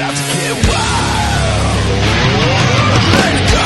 about to get wild. Let's go.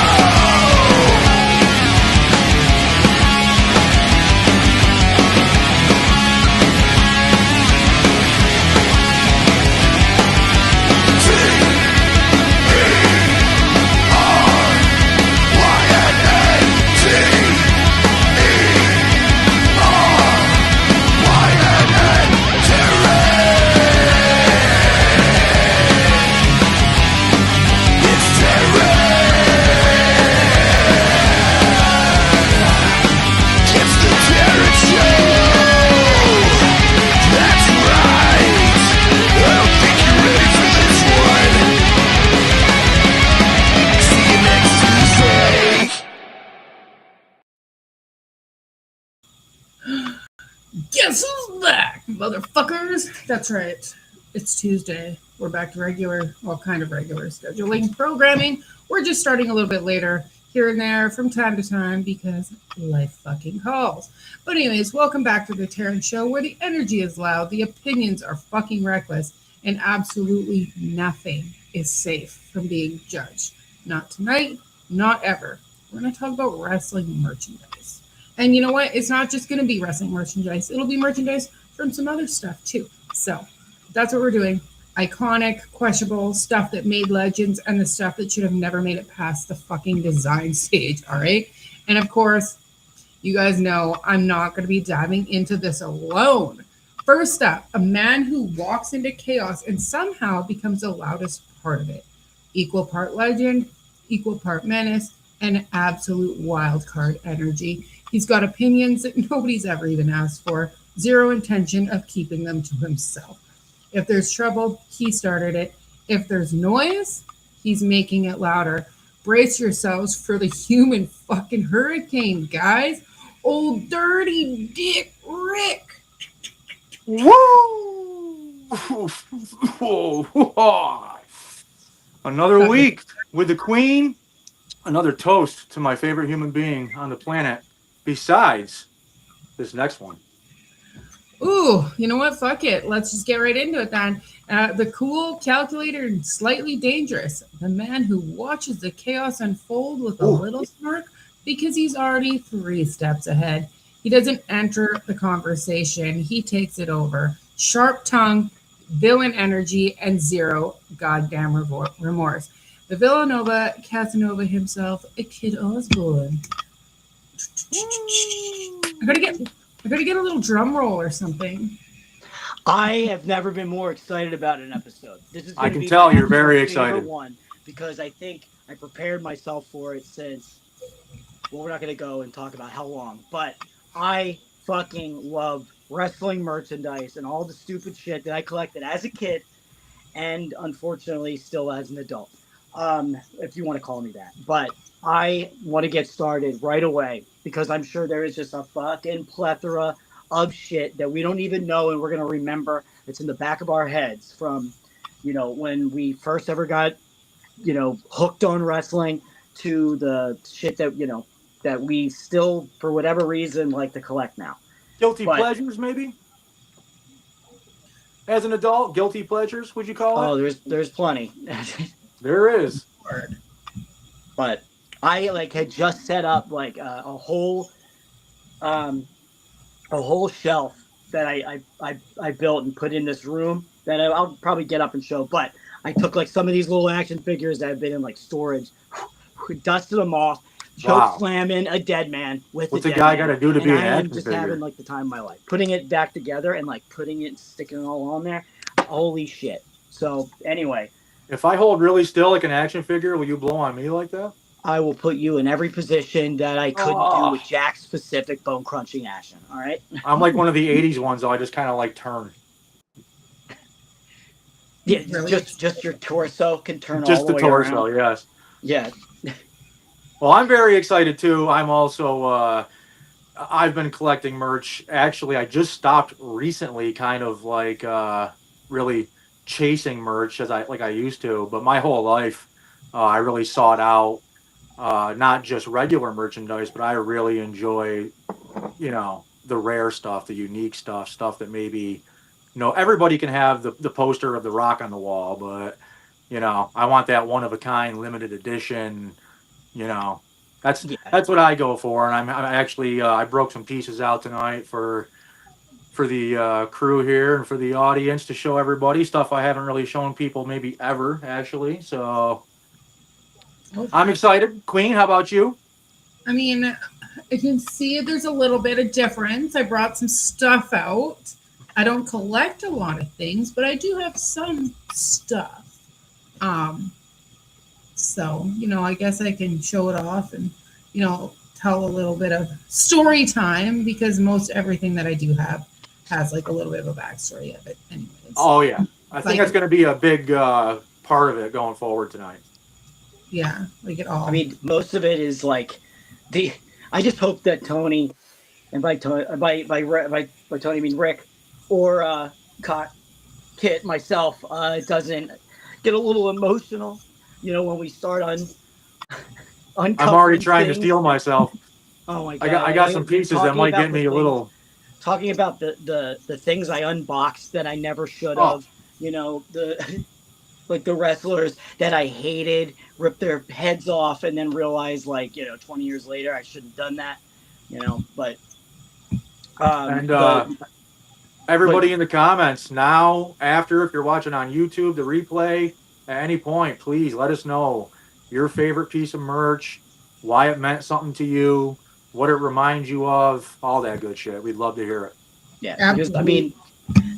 Guess who's back, motherfuckers? That's right. It's Tuesday. We're back to regular, well, kind of regular scheduling programming. We're just starting a little bit later here and there from time to time because life fucking calls. But anyways, welcome back to the Terynn Show, where the energy is loud, the opinions are fucking reckless, and absolutely nothing is safe from being judged. Not tonight, not ever. We're going to talk about wrestling merchandise. And you know what? It's not just going to be wrestling merchandise. It'll be merchandise from some other stuff too. So that's what we're doing. Iconic, questionable stuff that made legends and the stuff that should have never made it past the fucking design stage. All right. And of course, you guys know I'm not going to be diving into this alone. First up, a man who walks into chaos and somehow becomes the loudest part of it. Equal part legend, equal part menace, and absolute wild card energy. He's got opinions that nobody's ever even asked for. Zero intention of keeping them to himself. If there's trouble, he started it. If there's noise, he's making it louder. Brace yourselves for the human fucking hurricane, guys. Old dirty Dick Ric. Woo! Another week with the Queen. Another toast to my favorite human being on the planet. Besides this next one. Ooh, you know what? Fuck it. Let's just get right into it then. The cool, calculated, and slightly dangerous. The man who watches the chaos unfold with a little smirk because he's already 3 steps ahead. He doesn't enter the conversation. He takes it over. Sharp tongue, villain energy, and zero goddamn remorse. The Villanova Casanova himself, a Kid Osbourne. I gotta get a little drum roll or something. I have never been more excited about an episode. This is I can tell you're very excited. One, because I think I prepared myself for it since, well, we're not going to go and talk about how long, but I fucking love wrestling merchandise and all the stupid shit that I collected as a kid and unfortunately still as an adult, if you want to call me that. But I want to get started right away because I'm sure there is just a fucking plethora of shit that we don't even know and we're going to remember. It's in the back of our heads from, when we first ever got, hooked on wrestling to the shit that, that we still, for whatever reason, like to collect now. Guilty pleasures, maybe? As an adult, guilty pleasures, would you call it? Oh, there's plenty. There is. But I had just set up a whole shelf that I built and put in this room that I'll probably get up and show. But I took some of these little action figures that have been in storage, dusted them off, choke slamming a dead man with what's a guy got to do to be an action just figure? having the time of my life, putting it back together and putting it, sticking it all on there. Holy shit! So anyway. If I hold really still like an action figure, will you blow on me like that? I will put you in every position that I couldn't do with Jack's specific bone crunching action. All right. I'm like one of the '80s ones, though. I just kind of turn. Yeah, just your torso can turn just all the way torso, around. Yes. Yeah. Well, I'm very excited too. I'm also I've been collecting merch. Actually, I just stopped recently, kind of really chasing merch as I used to. But my whole life, I really sought out not just regular merchandise, but I really enjoy, the rare stuff, the unique stuff that maybe, everybody can have the poster of The Rock on the wall, but You know, I want that one of a kind, limited edition. You know, that's Yeah. that's what I go for. And I'm actually I broke some pieces out tonight for the crew here and for the audience to show everybody stuff I haven't really shown people maybe ever actually. So I'm excited. Queen, how about you? I mean, I can see there's a little bit of difference. I brought some stuff out. I don't collect a lot of things, but I do have some stuff. Um, so, I guess I can show it off and, tell a little bit of story time because most everything that I do have has like a little bit of a backstory of it, anyways. Oh yeah, I think Like- that's going to be a big part of it going forward tonight. Yeah, like it all. I mean, most of it is like I just hope that Tony, and by Tony I mean Rick, or Kit myself, doesn't get a little emotional. When we start I'm already trying to things. steal myself. Oh my god! I got some pieces that might get me a little. Talking about the things I unboxed that I never should Oh. have. The like the wrestlers that I hated, ripped their heads off, and then realized 20 years later I shouldn't have done that. But Everybody in the comments now, after, if you're watching on YouTube, the replay, at any point, please let us know your favorite piece of merch, why it meant something to you, what it reminds you of, all that good shit. We'd love to hear it. yeah, because I mean,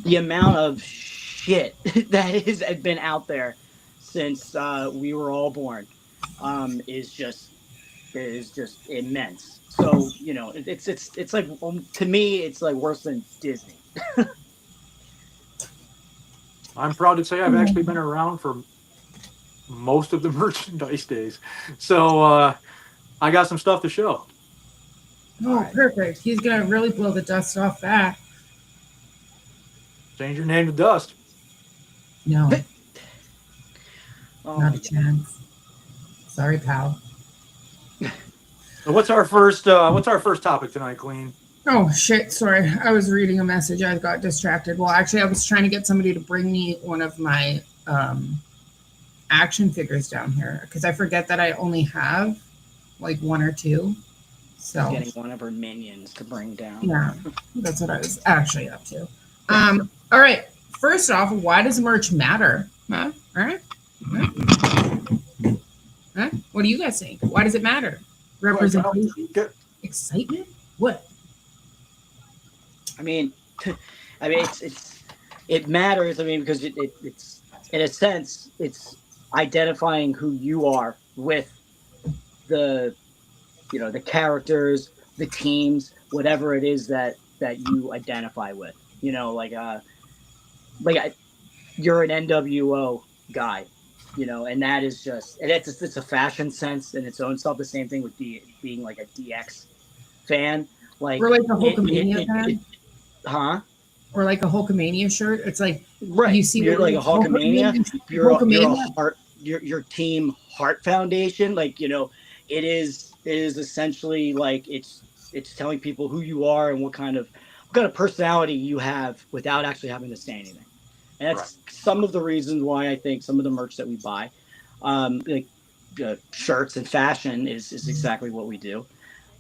the amount of shit that has been out there since we were all born is just immense. So it's like to me it's like worse than Disney. I'm proud to say I've actually been around for most of the merchandise days. So I got some stuff to show. Oh, perfect. He's going to really blow the dust off that. Change your name to Dust. No, Oh, not a chance. Sorry, pal. So what's our first topic tonight, Queen? Oh, shit. Sorry. I was reading a message. I got distracted. Well, actually, I was trying to get somebody to bring me one of my action figures down here because I forget that I only have like one or two. So getting one of her minions to bring down. yeah, that's what I was actually up to. All right. First off, why does merch matter? Huh? Huh? What do you guys think? Why does it matter? Representation? Excitement? What? I mean, it matters. I mean, because it's in a sense it's identifying who you are with the characters, the teams, whatever it is that you identify with. You're an NWO guy, and that is just, and it's a fashion sense in its own self. The same thing with being like a DX fan, like Or like a Hulkamania fan? Huh? Or like a Hulkamania shirt. It's like Right. you see You're like a Hulkamania. You're a heart. Your team Heart Foundation. It is essentially like it's telling people who you are and what kind of personality you have without actually having to say anything. And that's some of the reasons why I think some of the merch that we buy, shirts and fashion is exactly what we do.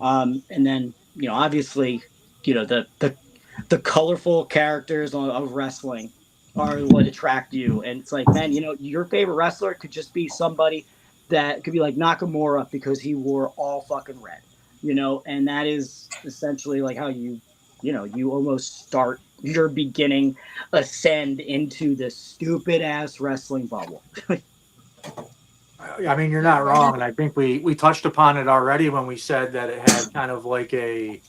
And then obviously the colorful characters of wrestling are what attract you. And it's like, man, your favorite wrestler could just be somebody that could be like Nakamura because he wore all fucking red, and that is essentially like how you almost start your beginning ascend into this stupid ass wrestling bubble. I mean, you're not wrong, and I think we touched upon it already when we said that it had kind of like an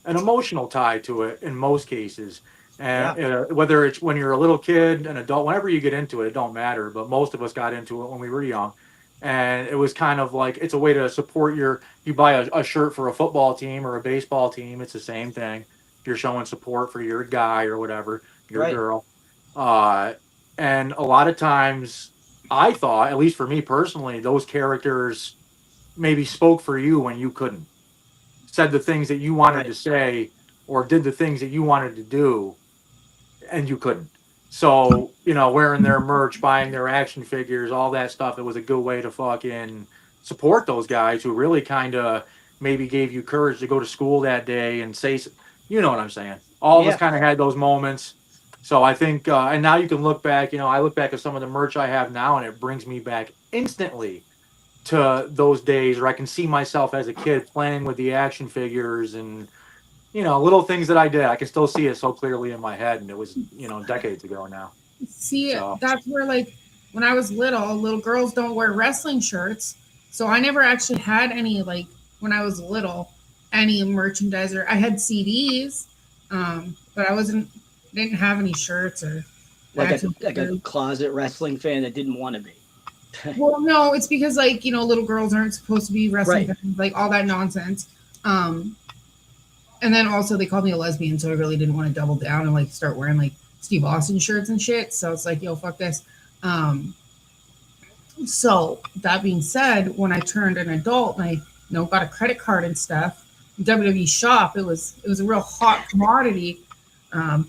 emotional tie to it in most cases. And whether it's when you're a little kid, an adult, whenever you get into it, it don't matter. But most of us got into it when we were young, and it was kind of like it's a way to support you buy a shirt for a football team or a baseball team. It's the same thing. You're showing support for your guy or whatever, your girl. And a lot of times I thought, at least for me personally, those characters maybe spoke for you when you couldn't. Said the things that you wanted to say or did the things that you wanted to do and you couldn't. So, wearing their merch, buying their action figures, all that stuff, it was a good way to fucking support those guys who really kind of maybe gave you courage to go to school that day and say, you know what I'm saying? All of us Yeah. kind of had those moments. So I think, and now you can look back, I look back at some of the merch I have now and it brings me back instantly to those days where I can see myself as a kid playing with the action figures and, little things that I did. I can still see it so clearly in my head. And it was, decades ago now. See, So. that's where, like, when I was little girls don't wear wrestling shirts. So I never actually had any, like, when I was little, any merchandiser. I had CDs, but didn't have any shirts or Like action a figures. closet wrestling fan that didn't want to be. Well, no, it's because, like, little girls aren't supposed to be wrestling Right. fans, like all that nonsense. And then also they called me a lesbian, so I really didn't want to double down and like start wearing like Steve Austin shirts and shit. So it's like, yo, fuck this. So that being said, when I turned an adult and I got a credit card and stuff, WWE shop, it was a real hot commodity. I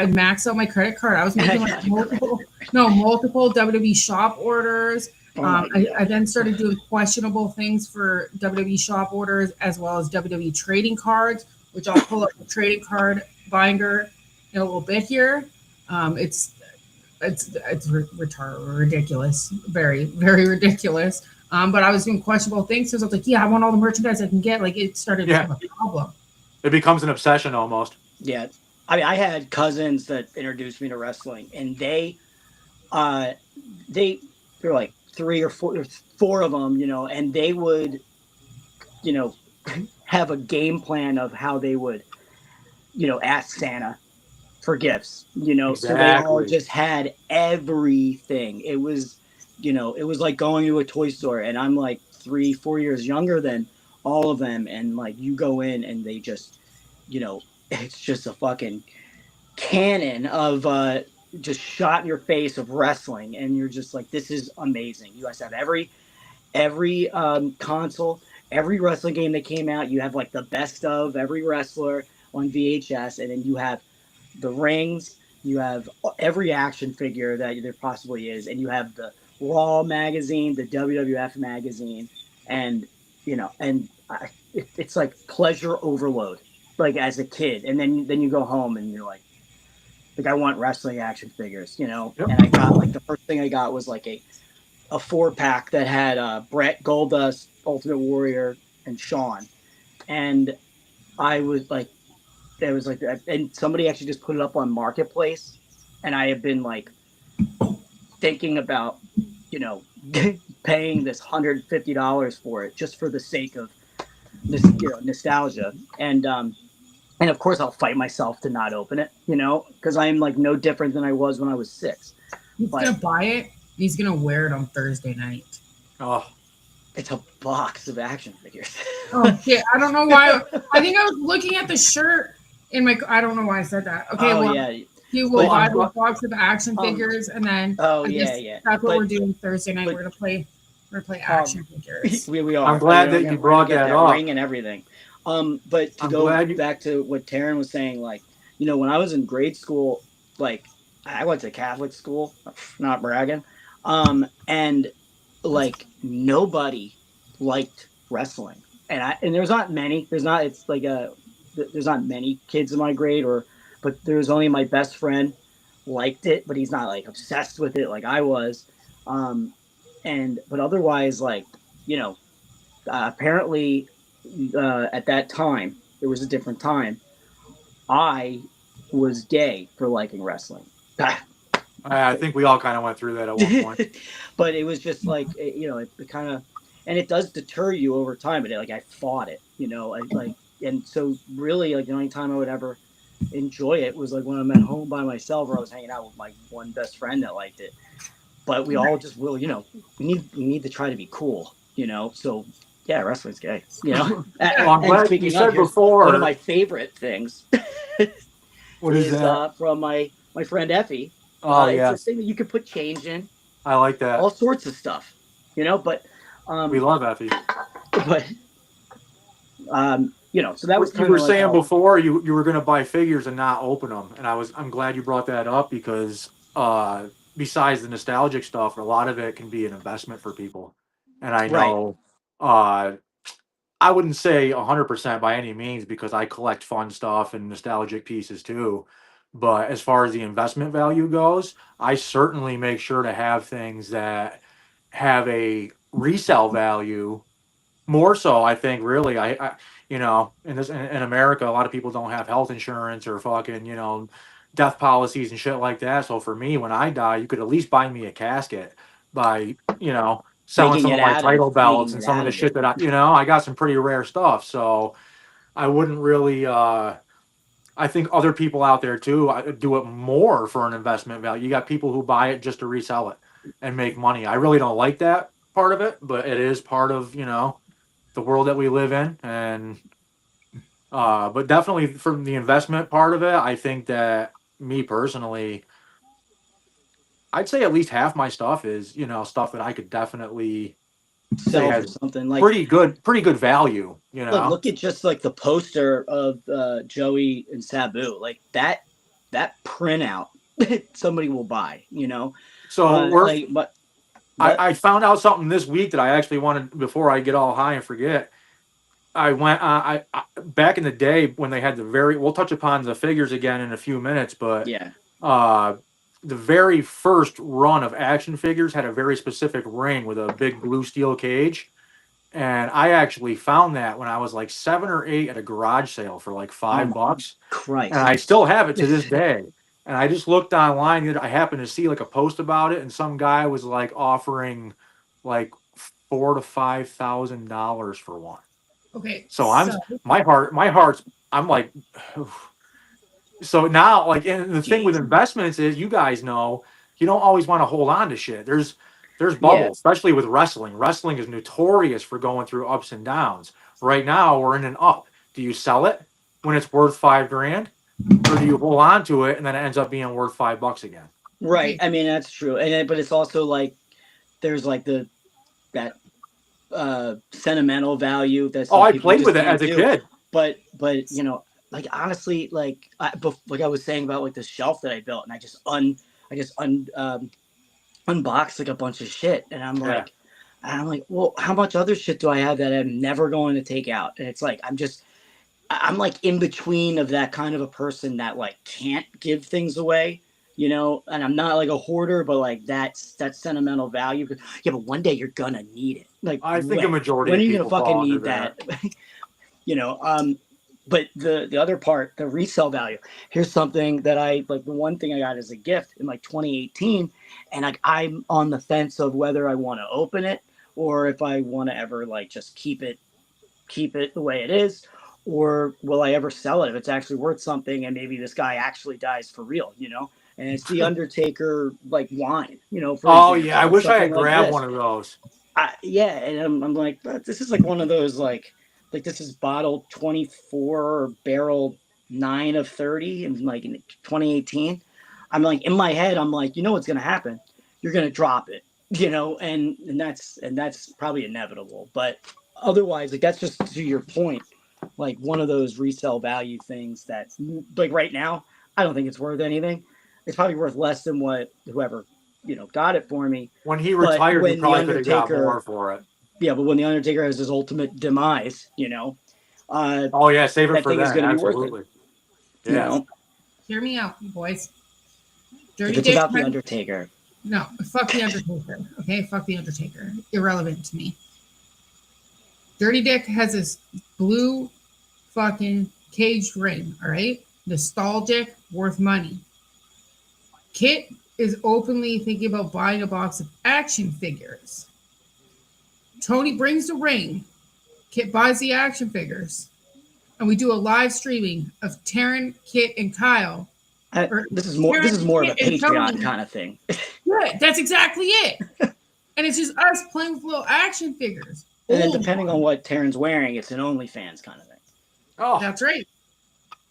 maxed out my credit card. I was making like multiple WWE shop orders. I then started doing questionable things for WWE shop orders as well as WWE trading cards, which I'll pull up the trading card binder in a little bit here. It's ridiculous, very, very ridiculous. But I was doing questionable things, so I was like, yeah, I want all the merchandise I can get. Like, it started to become a problem. It becomes an obsession almost. Yeah. I mean, I had cousins that introduced me to wrestling, and they were like three or four of them, and they would, have a game plan of how they would, ask Santa for gifts, Exactly. So they all just had everything. It was, it was like going to a toy store, and I'm like 3-4 years younger than all of them. And like, you go in and they just, it's just a fucking cannon of, just shot in your face of wrestling. And you're just like, this is amazing. You guys have every console, every wrestling game that came out. You have like the best of every wrestler on VHS, and then you have the rings, you have every action figure that there possibly is, and you have the Raw magazine, the WWF magazine, and it's like pleasure overload, like as a kid. And then you go home and you're like I want wrestling action figures, Yep. And I got like the first thing I got was like a 4-pack that had Brett, Goldust, Ultimate Warrior, and Shawn. And I was like, there was like that, and somebody actually just put it up on Marketplace, and I have been like thinking about, paying this $150 for it just for the sake of this, nostalgia. And of course I'll fight myself to not open it, because I am like no different than I was when I was 6. He's gonna buy it. He's gonna wear it on Thursday night. Oh, it's a box of action figures. Oh shit! I don't know why. I think I was looking at the shirt in my. I don't know why I said that. Okay, yeah. He will buy the box of action figures, and then yeah. That's what we're doing Thursday night. We're gonna play action figures. We are. I'm glad that you brought that up. Ring and everything. But to go back to what Teryn was saying, like, when I was in grade school, like I went to Catholic school, not bragging, and like nobody liked wrestling, and there's not many. There's not many kids in my grade, but there's only my best friend liked it, but he's not like obsessed with it like I was. But otherwise, like, apparently at that time, there was a different time. I was gay for liking wrestling. I think we all kind of went through that at one point. But it was just like, it kind of, and it does deter you over time. But I fought it, and so really, like the only time I would ever enjoy it was like when I'm at home by myself, or I was hanging out with my one best friend that liked it. But we all just will, we need to try to be cool, So yeah, wrestling's gay, Well, I'm glad you said before. One of my favorite things. What is that? From my friend Effie. Oh yeah, it's a thing that you can put change in. I like that. All sorts of stuff, But we love Effie. But so that was you were saying before you were going to buy figures and not open them, and I'm glad you brought that up because besides the nostalgic stuff, a lot of it can be an investment for people. And I Right. know, uh, I wouldn't say 100% by any means because I collect fun stuff and nostalgic pieces too. But as far as the investment value goes, I certainly make sure to have things that have a resale value more so. I think really, in America, a lot of people don't have health insurance or fucking, death policies and shit like that. So for me, when I die, you could at least buy me a casket by, selling some of my title belts making and it some of out the of it. shit that I got some pretty rare stuff. So I wouldn't really, I think other people out there too do it more for an investment value. You got people who buy it just to resell it and make money. I really don't like that part of it, but it is part of, the world that we live in. And but definitely from the investment part of it, I think that me personally, I'd say at least half my stuff is, stuff that I could definitely say Sell for has something pretty good value, like look at just like the poster of Joey and Sabu, like that printout somebody will buy, So we're like but I found out something this week that I actually wanted before I get all high and forget. I went I back in the day when they had we'll touch upon the figures again in a few minutes, but yeah. uh the very first run of action figures had a very specific ring with a big blue steel cage. And I actually found that when I was like 7 or 8 at a garage sale for like Oh five my bucks. And Christ. I still have it to this day. And I just looked online and I happened to see like a post about it, and some guy was like offering like $4,000 to $5,000 for one. Okay, So so my heart's, I'm like, so now, like, and the thing with Jeez. investments is, you guys know, you don't always want to hold on to shit. There's Yeah. bubbles, especially with wrestling. Wrestling is notorious for going through ups and downs. Right now, we're in an up. Do you sell it when it's worth $5,000, or do you hold on to it and then it ends up being worth $5 again? Right. okay, I mean that's true. But it's also like there's like that sentimental value that Oh, some I people played just with it can't as a do. kid. But like honestly, like I was saying about like the shelf that I built, and I just unboxed like a bunch of shit, and Yeah. I'm like, well, how much other shit do I have that I'm never going to take out? And it's like I'm like in between of that kind of a person that like can't give things away, and I'm not like a hoarder, but like that sentimental value. Yeah, but one day you're gonna need it. Like I think a majority when of are you gonna people fucking fall under need that. that? you know, um, but the other part, the resale value. Here's something that I like. The one thing I got as a gift in like 2018, and like I'm on the fence of whether I want to open it or if I want to ever like just keep it the way it is, or will I ever sell it if it's actually worth something and maybe this guy actually dies for real. And it's the Undertaker like wine, for Oh yeah, I example. It's wish I something had like grabbed this. one of those. Yeah, and I'm like, but this is like one of those like this is bottle 24 or barrel 9 of 30 and like in 2018. I'm like in my head, I'm like, what's gonna happen? You're gonna drop it, and that's probably inevitable. But otherwise, like that's just to your point, like one of those resale value things that like right now, I don't think it's worth anything. It's probably worth less than what whoever got it for me. When he But retired, he when the probably could have got more Undertaker, for it. yeah, but when the Undertaker has his ultimate demise, uh, Oh yeah, save it that for thing is then. going to be worth it. Absolutely. You Yeah. know, hear me out, you boys. if Dirty it's Dick. about the Undertaker, No, fuck the Undertaker. Okay, fuck the Undertaker. Irrelevant to me. Dirty Dick has this blue fucking caged ring. All right, nostalgic, worth money. Kit is openly thinking about buying a box of action figures. Tony brings the ring. Kit buys the action figures. And we do a live streaming of Teryn, Kit, and Kyle. Or this is more Teryn, of a Kit, and Patreon Tony. kind of thing. Yeah, that's exactly it. And it's just us playing with little action figures. And then Old depending ones. on what Teryn's wearing, it's an OnlyFans kind of thing. Oh, That's right.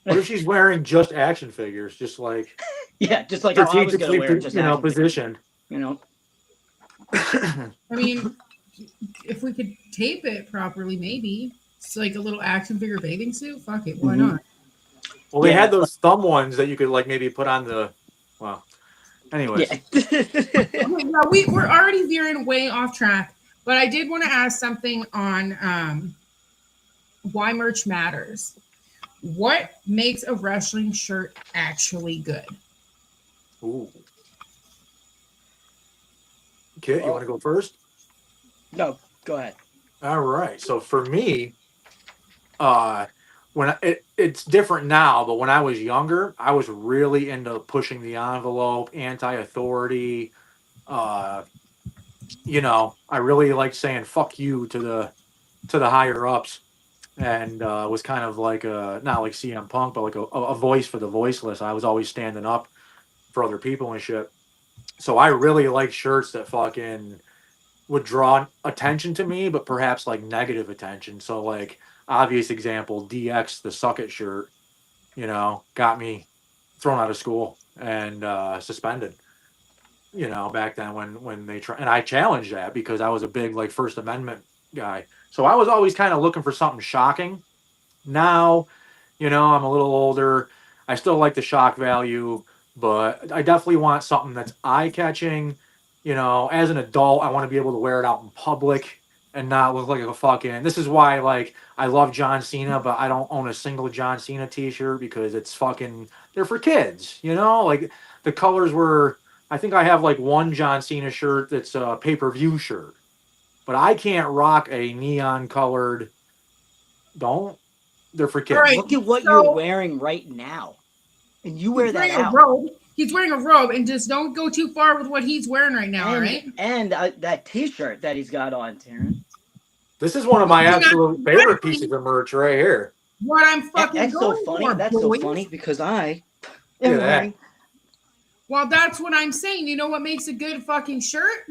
what if she's wearing just action figures, just like Yeah, just like how I was going to strategically, wear just action figures. positioned? I mean, if we could tape it properly, maybe it's like a little action figure bathing suit. Fuck it, why Mhm. not? Well, they Yeah. had those thumb ones that you could like maybe put on the. Well, Anyways, Yeah, we're already veering way off track, but I did want to ask something on why merch matters. What makes a wrestling shirt actually good? ooh. Kit, you Well, want to go first? no, go ahead. All right. So for me, it's different now, but when I was younger, I was really into pushing the envelope, anti-authority. Uh, I really liked saying "fuck you" to the higher ups, and was kind of like not like CM Punk, but like a voice for the voiceless. I was always standing up for other people and shit. So I really like shirts that fucking would draw attention to me, but perhaps like negative attention. So like obvious example, DX the Suck It shirt, got me thrown out of school and suspended. Back then when they try, and I challenged that because I was a big like First Amendment guy. So I was always kind of looking for something shocking. Now, I'm a little older. I still like the shock value, but I definitely want something that's eye catching. As an adult, I want to be able to wear it out in public and not look like a fucking. This is why, like, I love John Cena, but I don't own a single John Cena T-shirt because it's fucking. They're for kids, Like the colors were. I think I have like one John Cena shirt that's a pay-per-view shirt, but I can't rock a neon colored. Don't. They're for kids. All right, Look at what so- you're wearing right now, and you wear He's that wearing out. a robe. He's wearing a robe, and just don't go too far with what he's wearing right now. All right. And that T-shirt that he's got on, Teryn. This is one of my You're not absolute favorite wearing pieces of merch right here. What I'm fucking That's so going funny. for, That's so boys. funny because I am Look at that. wearing. Well, that's what I'm saying. You know what makes a good fucking shirt?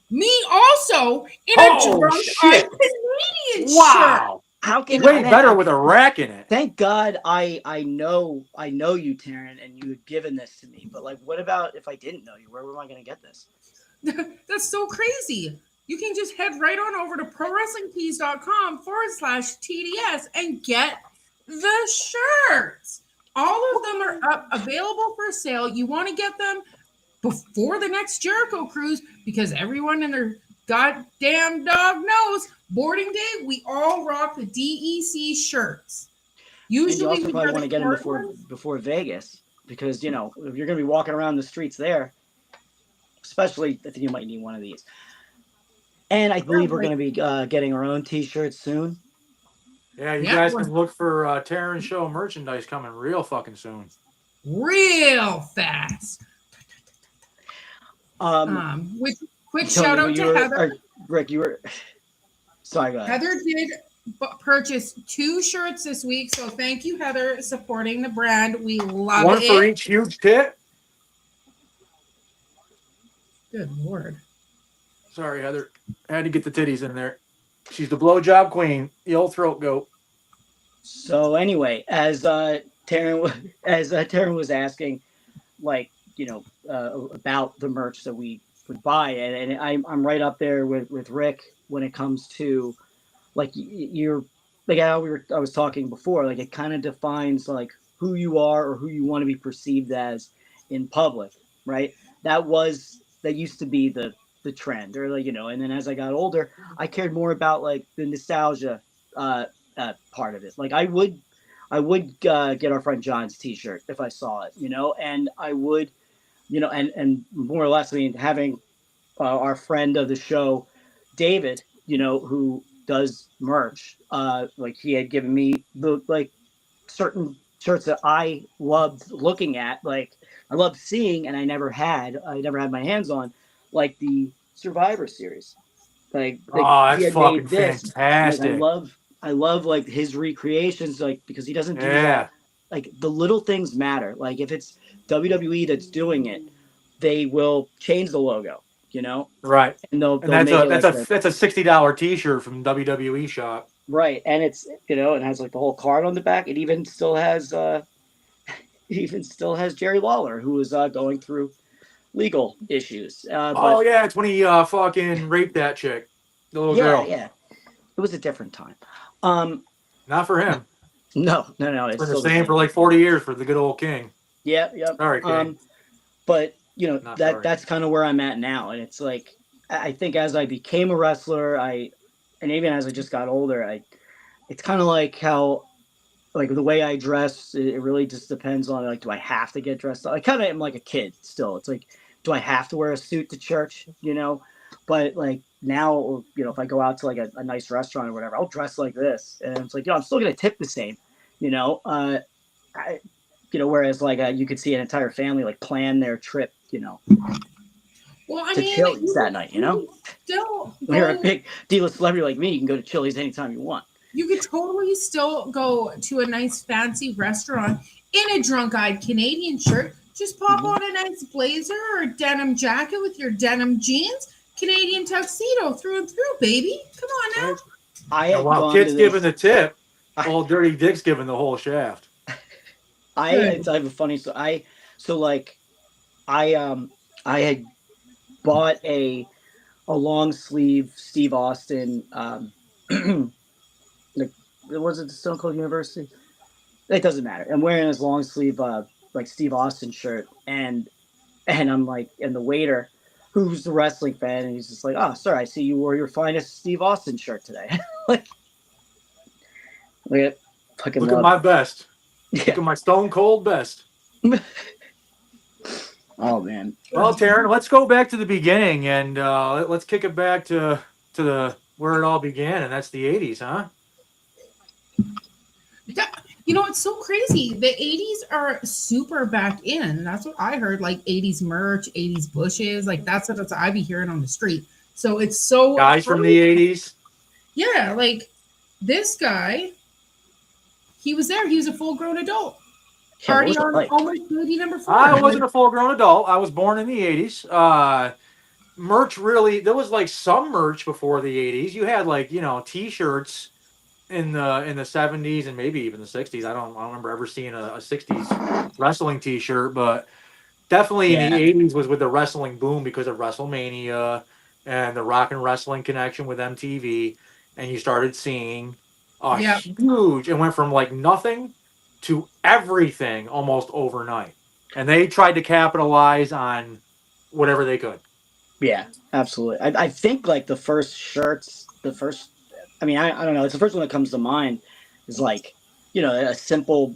Me also in a Oh, drunk shit. Canadian shirt. Wow. How can Way I- better with a rack in it. Thank God I know you, Teryn, and you had given this to me. But like, what about if I didn't know you? Where am I going to get this? That's so crazy. You can just head right on over to prowrestlingtees.com/TDS and get the shirts. All of them are up available for sale. You want to get them before the next Jericho cruise because everyone and their goddamn dog knows boarding day, we all rock the DEC shirts. And you Usually also we probably wear want to the get them short before Vegas because if you're going to be walking around the streets there, especially I think you might need one of these. And I believe we're going to be getting our own T-shirts soon. Yeah, you Yeah, guys we're- can look for Teryn Show merchandise coming real fucking soon. real fast. Which quick Tony, shout out you to were- Heather. or Rick, you were. Sorry, go ahead. Heather did purchase 2 shirts this week, so thank you, Heather, supporting the brand. We love One it. for each huge tit. Good lord. Sorry, Heather. I had to get the titties in there. She's the blowjob queen. The old throat goat. So anyway, as Teryn was asking, like about the merch that we would buy, and I'm right up there with Rick when it comes to like you're like I was talking before, like it kind of defines like who you are or who you want to be perceived as in public, right? That used to be the trend, or like and then as I got older, I cared more about like the nostalgia part of it. Like I would get our friend John's T-shirt if I saw it, and I would, and more or less, I mean, having our friend of the show, David, who does merch, like he had given me the like certain shirts that I loved looking at, like I loved seeing, and I never had my hands on, like the Survivor Series. Like Oh, he that's had made fucking this. fantastic. Like, I love like his recreations, like because he doesn't do Yeah. that. Like the little things matter. Like if it's WWE that's doing it, they will change the logo, Right. and they'll And make it like that's a $60 T-shirt from WWE shop. right, and it's it has like the whole card on the back. It even still has Jerry Lawler, who is going through legal issues. Oh yeah, it's when he fucking raped that chick, the little girl. Yeah, it was a different time. Not for him. No, it's It's been still the same for like 40 years for the good old king. Yeah, yeah. Sorry, King. But you know Not sorry. that's kind of where I'm at now, and it's like I think as I became a wrestler, and even as I just got older, it's kind of like how like the way I dress, it really just depends on like, do I have to get dressed up? I kind of am like a kid still. It's like, do I have to wear a suit to church? You know, but like now, you know, if I go out to like a nice restaurant or whatever, I'll dress like this, and it's like, I'm still gonna tip the same. You know, I, whereas like you could see an entire family like plan their trip, Well, I to mean, Chili's that night. you still When you're a go. big D-list celebrity like me, you can go to Chili's anytime you want. You could totally still go to a nice fancy restaurant in a drunk-eyed Canadian shirt. Just pop on a nice blazer or a denim jacket with your denim jeans. Canadian tuxedo through and through, baby. Come on now. I had While gone Kid's to giving this. the tip, old Dirty Dick's giving the whole shaft. I have a funny story. I had bought a long sleeve Steve Austin like was it the Stone Cold University? It doesn't matter. I'm wearing this long sleeve like Steve Austin shirt, and I'm like, and the waiter, who's the wrestling fan, and he's just like, "Oh, sir, I see you wore your finest Steve Austin shirt today." like at fucking Look at my best. Look Yeah. at my stone cold best. Oh man. Well, Teryn, let's go back to the beginning and let's kick it back to the where it all began, and that's the '80s, huh? Yeah, you know, it's so crazy. The 80s are super back in. That's what I heard, like 80s merch, 80s bushes. Like that's what I be hearing on the street. So it's so Guys from the '80s. Yeah, like this guy, he was there. He was a full-grown adult. Yeah, Already what was it on like? almost baby number 4. I wasn't a full-grown adult. I was born in the '80s. Merch really, there was like some merch before the '80s. You had like T-shirts in the '70s and maybe even the '60s. I don't remember ever seeing a '60s wrestling T-shirt, but definitely in the '80s was with the wrestling boom because of WrestleMania and the Rock and Wrestling connection with MTV, and you started seeing a huge. It went from like nothing to everything almost overnight, and they tried to capitalize on whatever they could. Yeah, absolutely. I think like the first shirts, I mean, I don't know. It's the first one that comes to mind is like, a simple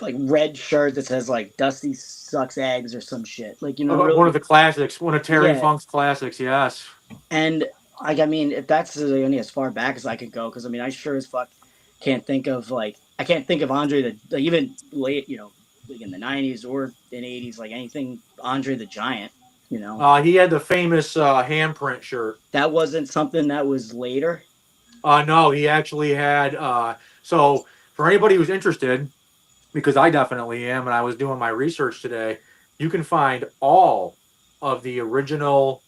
like red shirt that says like Dusty sucks eggs or some shit. Like, really, One of the classics, one of Terry Yeah. Funk's classics, yes. And like, I mean, if that's only as far back as I could go, because I mean, I sure as fuck can't think of Andre like even late, like in the '90s or in '80s, like anything Andre the Giant. He had the famous handprint shirt. That wasn't something that was later. No, he actually had. So for anybody who's interested, because I definitely am, and I was doing my research today, you can find all of the original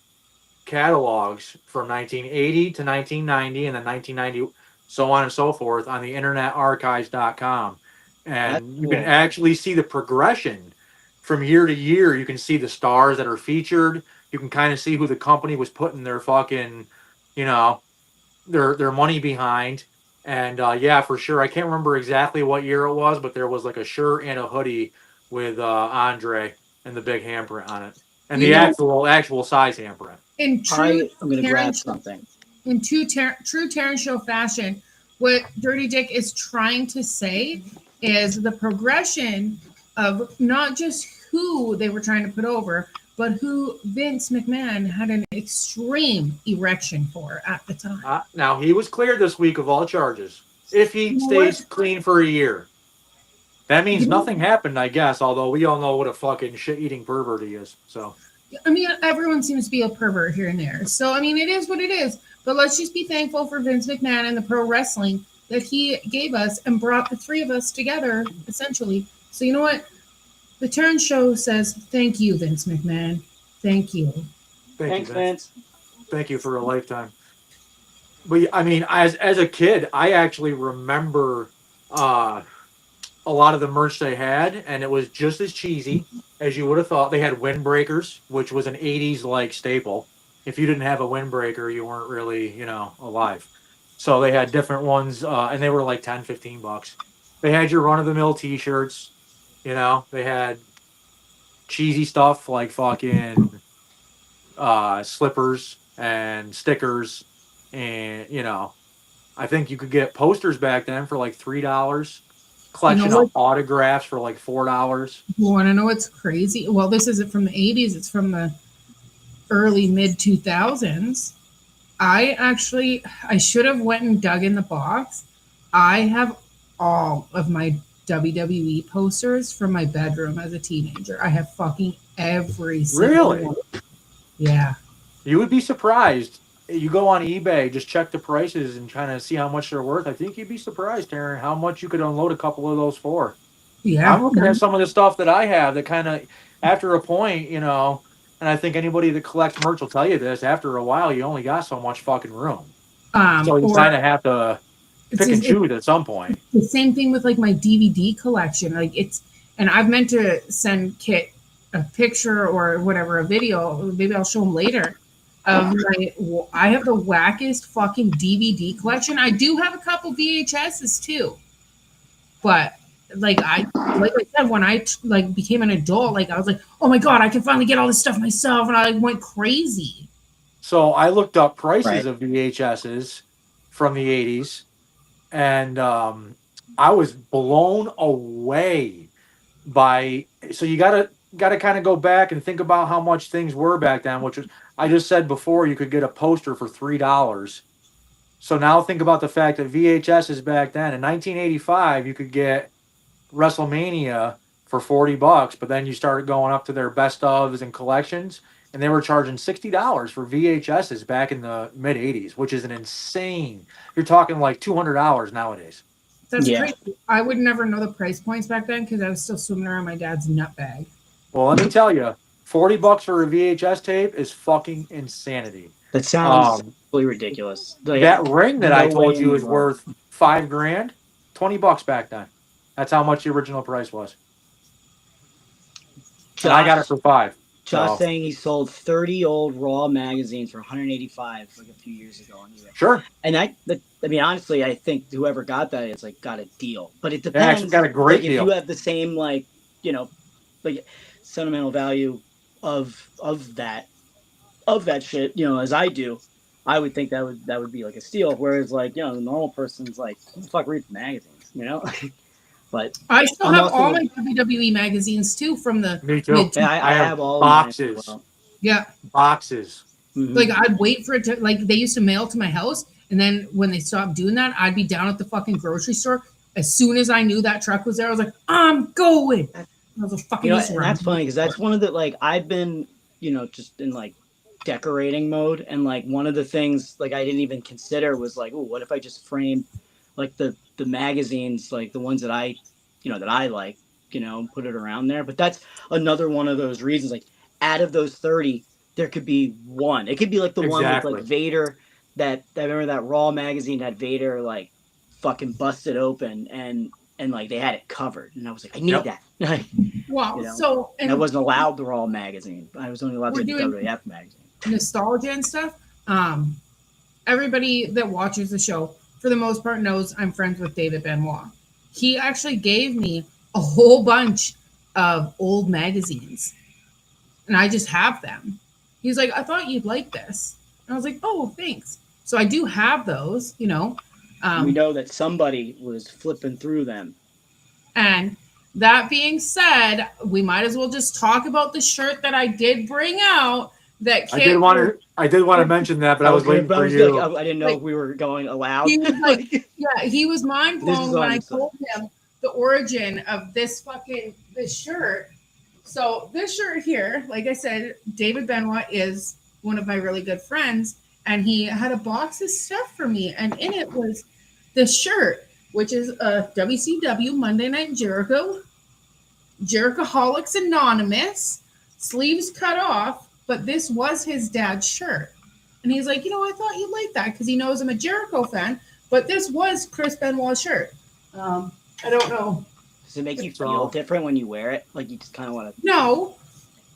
catalogs from 1980 to 1990 and then 1990, so on and so forth, on the internetarchives.com. And you can actually see the progression from year to year. You can see the stars that are featured. You can kind of see who the company was putting their fucking, their money behind. And yeah, for sure. I can't remember exactly what year it was, but there was like a shirt and a hoodie with Andre and the big handprint on it, and the actual size handprint. In true I'm going to grab something. In true Teryn Show fashion, what Dirty Dick is trying to say is the progression of not just who they were trying to put over, but who Vince McMahon had an extreme erection for at the time. Now, he was cleared this week of all charges if he stays clean for a year. That means nothing happened, I guess, although we all know what a fucking shit-eating pervert he is. So, I mean, everyone seems to be a pervert here and there. So, I mean, it is what it is. But let's just be thankful for Vince McMahon and the pro wrestling that he gave us and brought the three of us together, essentially. So, you know what? The Teryn Show says, thank you, Vince McMahon. Thank you. Thanks, Vince. Thank you for a lifetime. But, I mean, as a kid, I actually remember a lot of the merch they had, and it was just as cheesy as you would have thought. They had windbreakers, which was an 80s like staple. If you didn't have a windbreaker, you weren't really, alive. So they had different ones, and they were like $10, $15. They had your run-of-the-mill T-shirts. They had cheesy stuff like fucking slippers and stickers, and I think you could get posters back then for like $3. You know Collection what? of autographs for like $4. You want to know what's crazy? Well, this isn't from the 80s, it's from the early mid 2000s. I should have went and dug in the box. I have all of my WWE posters from my bedroom as a teenager. I have fucking every single Really? one. Yeah. You would be surprised. You go on eBay, just check the prices and kind of see how much they're worth. I think you'd be surprised, Teryn, how much you could unload a couple of those for. Yeah. I'm looking at some of the stuff that I have that kind of, after a point, and I think anybody that collects merch will tell you this, after a while, you only got so much fucking room. So you Or kind of have to pick and it's choose at some point. the same thing with like my DVD collection. And I've meant to send Kit a picture or whatever, a video. Maybe I'll show him later. I have the wackest fucking DVD collection. I do have a couple VHSs too, but like I said, when I became an adult, I was like, oh my god, I can finally get all this stuff myself, and I went crazy. So I looked up prices Right. of VHSs from the 80s, and I was blown away by. So you gotta kind of go back and think about how much things were back then, which was, I just said before, you could get a poster for $3. So now think about the fact that VHSs back then in 1985 you could get WrestleMania for $40, but then you started going up to their best ofs and collections, and they were charging $60 for VHSs back in the mid 80s, which is an insane. You're talking like $200 nowadays. That's Yeah. crazy. I would never know the price points back then because I was still swimming around my dad's nut bag. Well, let me tell you, $40 for a VHS tape is fucking insanity. That sounds really ridiculous. That ring that I no told way you in is the world. worth $5,000, $20 back then. That's how much the original price was. And I got it for $5. Josh So, saying he sold 30 old Raw magazines for 185 like a few years ago on eBay. sure. And I mean, honestly, I think whoever got that is got a deal. But it They depends. actually got a great If deal. you have the same sentimental value of that shit, as I do, I would think that would be like a steal. Whereas the normal person's like, who the fuck reads magazines, But I still I'm have also- all my WWE magazines too from the Me too. mid- yeah, I have all boxes. Of mine as well. yeah. Boxes. Mhm. Like I'd wait for it to they used to mail to my house, and then when they stopped doing that, I'd be down at the fucking grocery store. As soon as I knew that truck was there, I was like, I'm going. I was a fucking and Easter that's egg. funny because that's one of the I've been just in decorating mode, and one of the things I didn't even consider was oh, what if I just framed the magazines, the ones that I that I like, put it around there. But that's another one of those reasons, out of those 30 there could be one. It could be the one Exactly. with Vader, that I remember that Raw magazine had Vader fucking busted open, and they had it covered, and I was like, I need Yep. that. Wow. You know, So And I wasn't allowed the Raw magazine. I was only allowed We're the doing- WWF magazine. nostalgia and stuff. Everybody that watches the show, for the most part, knows I'm friends with David Benoit. He actually gave me a whole bunch of old magazines, and I just have them. He's like, I thought you'd like this. And I was like, oh, thanks. So I do have those, We know that somebody was flipping through them. And that being said, we might as well just talk about the shirt that I did bring out. That I did want to mention that, but I was waiting for you. I didn't know if we were going aloud. He was like, yeah, he was mind This blown is when I awesome. told him the origin of this shirt. So this shirt here, like I said, David Benoit is one of my really good friends, and he had a box of stuff for me, and in it was this shirt, which is a WCW Monday Night Jericho, Jerichoholics Anonymous, sleeves cut off, but this was his dad's shirt. And he's like, I thought you'd like that because he knows I'm a Jericho fan, but this was Chris Benoit's shirt. I don't know. Does it make you feel different when you wear it? You just kind of want to. No.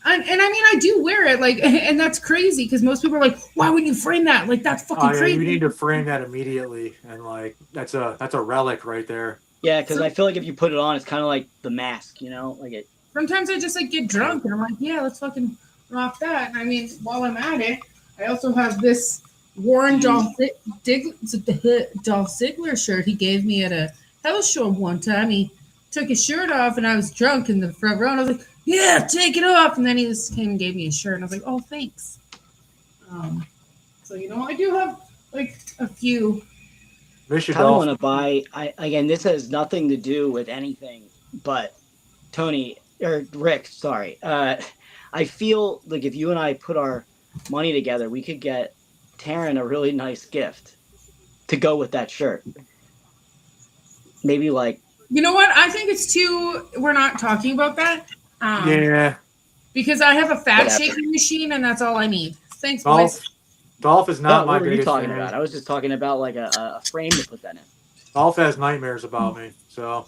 And I mean, I do wear it, and that's crazy because most people are like, why wouldn't you frame that? That's fucking Yeah, crazy. you need to frame that immediately, and that's a relic right there. Yeah, because I feel if you put it on, it's kind of like the mask, It sometimes I just like get drunk and I'm like, yeah, let's fucking rock that. And I mean, while I'm at it, I also have this Warren Dolph Ziggler shirt he gave me at a house show one time. He took his shirt off and I was drunk in the front row and I was like, yeah, take it off. And then he just came and gave me a shirt and I was like, oh, thanks. So, you know, I do have like a few. I kind of want to buy. Again, this has nothing to do with anything, but Tony or Rick, sorry. I feel like if you and I put our money together, we could get Teryn a really nice gift to go with that shirt. Maybe like. You know what? I think it's too. We're not talking about that. Yeah. Because I have a fat shaking machine and that's all I need. Thanks, boys. Dolph is not my biggest talking fan. about? I was just talking about like a frame to put that in. Dolph has nightmares about me, so.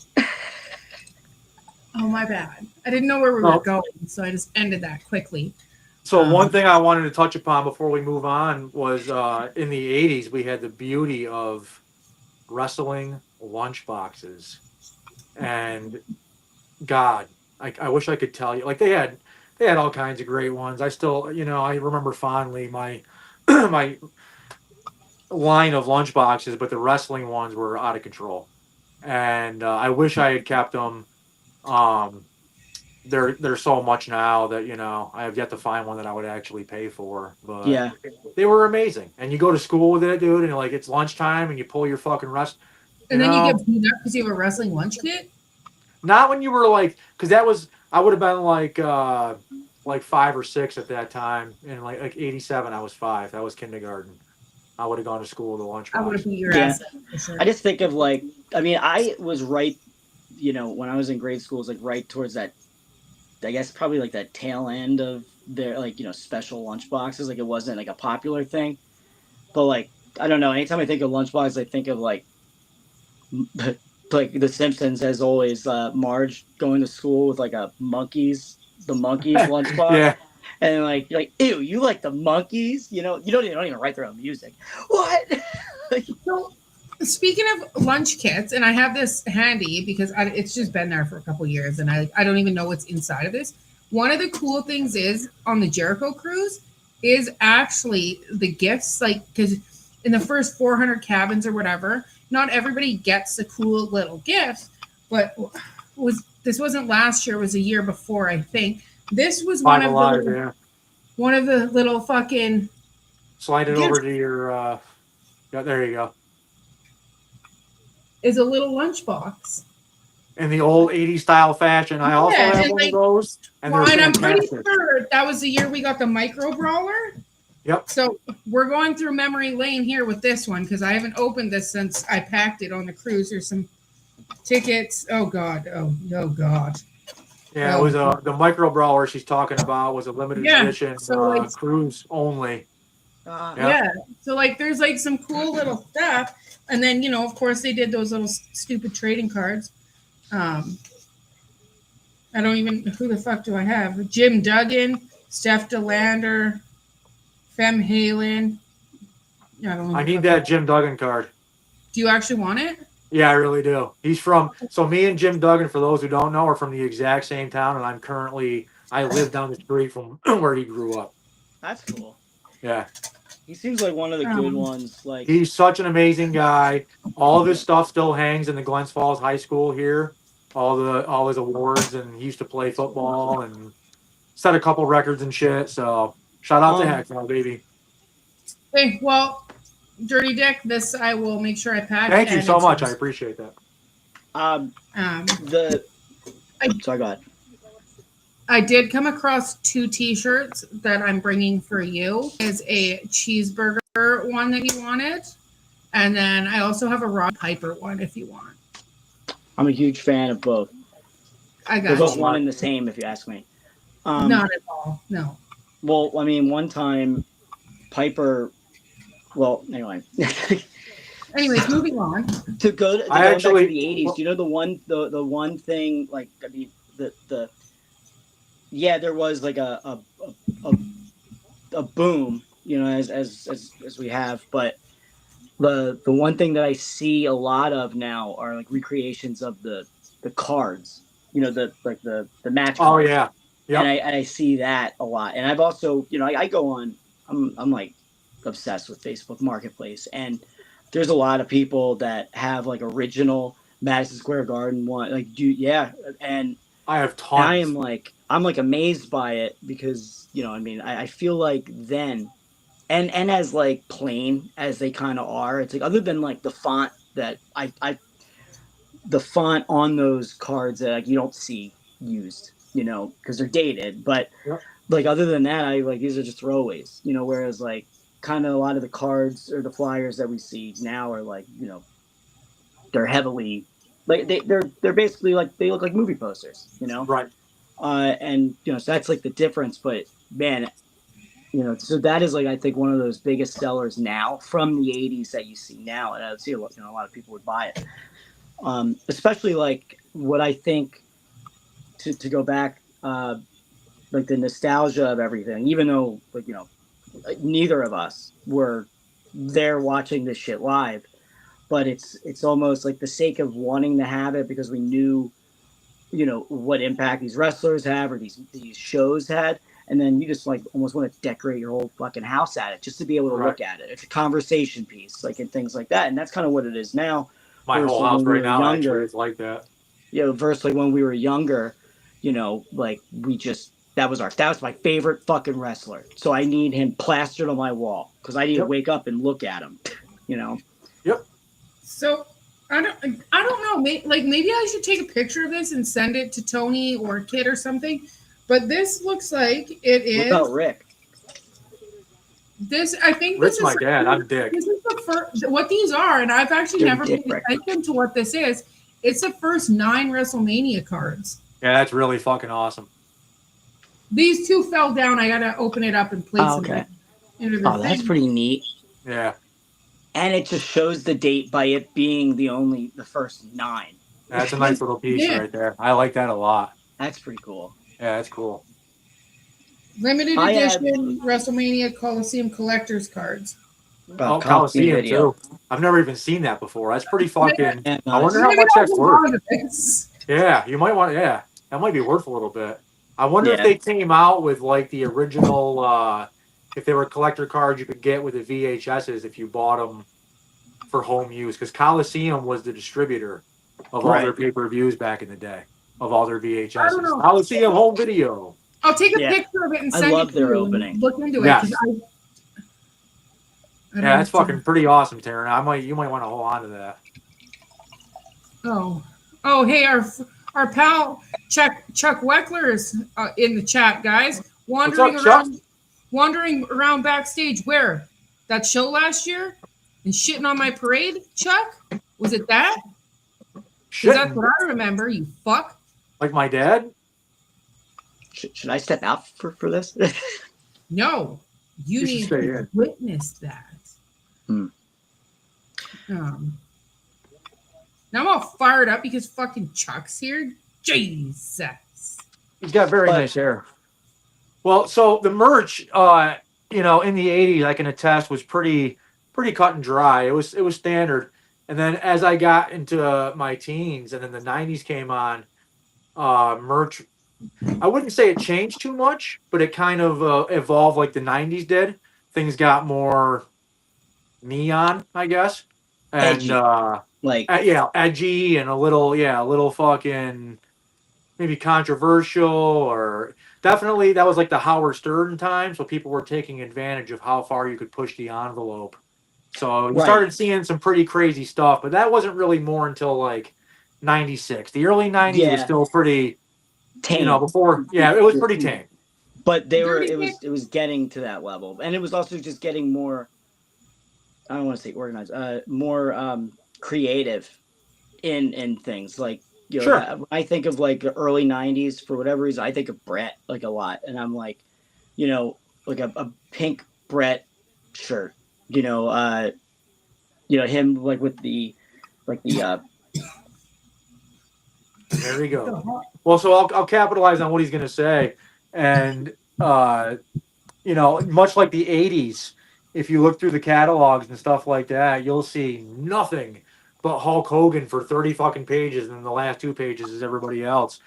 Oh, my bad. I didn't know where we were going, so I just ended that quickly. So one thing I wanted to touch upon before we move on was in the 80s, we had the beauty of wrestling lunchboxes. And God, I wish I could tell you. Like they had all kinds of great ones. I still, you know, I remember fondly my my line of lunchboxes, but the wrestling ones were out of control. And I wish I had kept them. They're so much now that, you know, I have yet to find one that I would actually pay for. But yeah, they were amazing. And you go to school with it, dude, and you're like, it's lunchtime, and you pull your fucking And then you get beat up because you have a wrestling lunch kit? Not when you were like, because that was, I would have been like 5 or 6 at that time. In like 87, I was 5. That was kindergarten. I would have gone to school with a lunchbox. I would have beat your ass up, for sure. I just think of like, I mean, I was right, you know, when I was in grade school, it was like right towards that, I guess probably like that tail end of their like, you know, special lunchboxes. Like it wasn't like a popular thing. But like, I don't know, anytime I think of lunchbox, I think of like The Simpsons, as always, Marge going to school with like the monkeys lunchbox. Yeah. And like, ew, you like the monkeys? You know, they don't even write their own music. What? So, speaking of lunch kits, and I have this handy because it's just been there for a couple years, and I don't even know what's inside of this. One of the cool things is on the Jericho cruise is actually the gifts, like because in the first 400 cabins or whatever, not everybody gets the cool little gifts, but this wasn't last year, it was a year before, I think. This was one of the little fucking slide it gifts. Over to your yeah, there you go. Is a little lunchbox. In the old 80s style fashion. I also have one of those. And I'm pretty sure that was the year we got the micro brawler. Yep. So we're going through memory lane here with this one because I haven't opened this since I packed it on the cruise. There's some tickets. Oh God. Oh God. Yeah, it was the micro brawler she's talking about was a limited edition, so cruise only. Yeah. So like, there's like some cool little stuff, and then you know, of course, they did those little stupid trading cards. I don't even who the fuck do I have? Jim Duggan, Steph DeLander. Fem Halen. I need that Jim Duggan card. Do you actually want it? Yeah, I really do. He's from, so me and Jim Duggan, for those who don't know, are from the exact same town, and I live down the street from where he grew up. That's cool. Yeah. He seems like one of the good ones. Like he's such an amazing guy. All of his stuff still hangs in the Glens Falls High School here. All his awards, and he used to play football and set a couple records and shit, so shout out to Hacksaw, baby. Hey, well, Dirty Dick, this I will make sure I pack. Thank you so much. I appreciate that. Sorry, go ahead. I did come across 2 T-shirts that I'm bringing for you. Is a cheeseburger one that you wanted, and then I also have a Rod Piper one if you want. I'm a huge fan of both. I got They're both one and the same, if you ask me. Not at all. No. Well, I mean, one time, Piper. Well, anyway. Anyways, moving on. To go back to the 80s, well, you know the one thing, like, I mean, there was like a boom, you know, as we have, but the one thing that I see a lot of now are like recreations of the cards. the match. Oh cards. yeah. Yep. And I see that a lot. And I've also, I go on. I'm like obsessed with Facebook Marketplace, and there's a lot of people that have like original Madison Square Garden one, like and I have and tons. I'm like amazed by it because I feel like then and as like plain as they kind of are, it's like other than like the font that I the font on those cards that like you don't see used, because they're dated. But Yep. like other than that, I like these are just throwaways, whereas like kind of a lot of the cards or the flyers that we see now are like, they're heavily like they're basically like they look like movie posters, Right. and so that's like the difference. But man, so that is like I think one of those biggest sellers now from the '80s that you see now, and I see a lot of people would buy it. Especially like what I think to go back, like the nostalgia of everything, even though like neither of us were there watching this shit live, but it's almost like the sake of wanting to have it because we knew what impact these wrestlers have or these shows had, and then you just like almost want to decorate your whole fucking house at it just to be able to Right. look at it. It's a conversation piece, like, and things like that, and that's kind of what it is now. My whole Versus house when we right were now younger. actually is like that. Versus like when we were younger, like we just that was my favorite fucking wrestler, so I need him plastered on my wall because I need to Yep. wake up and look at him. Yep. So I don't know. Maybe I should take a picture of this and send it to Tony or Kid or something. But this looks like it is. What about Rick? This I think Rick's this my is dad. I'm Dick. This is the first. What these are, and I've actually They're never Dick paid Ric. attention to what this is. It's the first 9 WrestleMania cards. Yeah, that's really fucking awesome. These 2 fell down. I gotta open it up and place Okay. them into the Oh, that's thing. pretty neat. Yeah. And it just shows the date by it being the first 9. That's a nice little piece Yeah. right there. I like that a lot. That's pretty cool. Yeah, that's cool. Limited I have- edition WrestleMania Coliseum collector's cards. Oh, Coliseum too. I've never even seen that before. That's pretty fucking. Yeah, I wonder nice. how Maybe much I'll that's hold worth. on to this. Yeah, you might want. Yeah, that might be worth a little bit. I wonder if Yeah. they came out with like the original. If they were collector cards you could get with the VHSs if you bought them for home use, because Coliseum was the distributor of all their Right. pay-per-views back in the day, of all their I don't VHSs. know. Coliseum home video. I'll take a Yeah. picture of it and I send love it to their you and opening. look into Yes. it. 'Cause I don't Yeah, that's know. fucking pretty awesome, Teryn. You might want to hold on to that. Oh, hey, our pal Chuck Weckler is in the chat, guys. Wandering What's up, around backstage. Where? That show last year? And shitting on my parade, Chuck? Was it that? Because that's Shit, what I remember, you fuck. like my dad. Should I step out for this? No, you You should need stay to in. witness that. Hmm. Now I'm all fired up because fucking Chuck's here. Jesus. He's got very nice hair. Well, so the merch, in the '80s, I can attest, was pretty cut and dry. It was standard. And then as I got into my teens, and then the '90s came on, merch. I wouldn't say it changed too much, but it kind of evolved like the '90s did. Things got more neon, I guess, and Edgy. Like, edgy and a little fucking maybe controversial, or definitely that was like the Howard Stern time, so people were taking advantage of how far you could push the envelope. So you Right. started seeing some pretty crazy stuff, but that wasn't really more until like '96. The early '90s was Yeah. still pretty, tame. before. Yeah, it was pretty tame. But Dirty it was getting to that level. And it was also just getting more, I don't want to say organized, more creative in things. Like, Sure. when I think of like the early '90s, for whatever reason, I think of Brett like a lot. And I'm like, like a pink Brett shirt, him like with the There you go. Well, so I'll capitalize on what he's going to say, and much like the '80s, if you look through the catalogs and stuff like that, you'll see nothing but Hulk Hogan for 30 fucking pages, and then the last 2 pages is everybody else.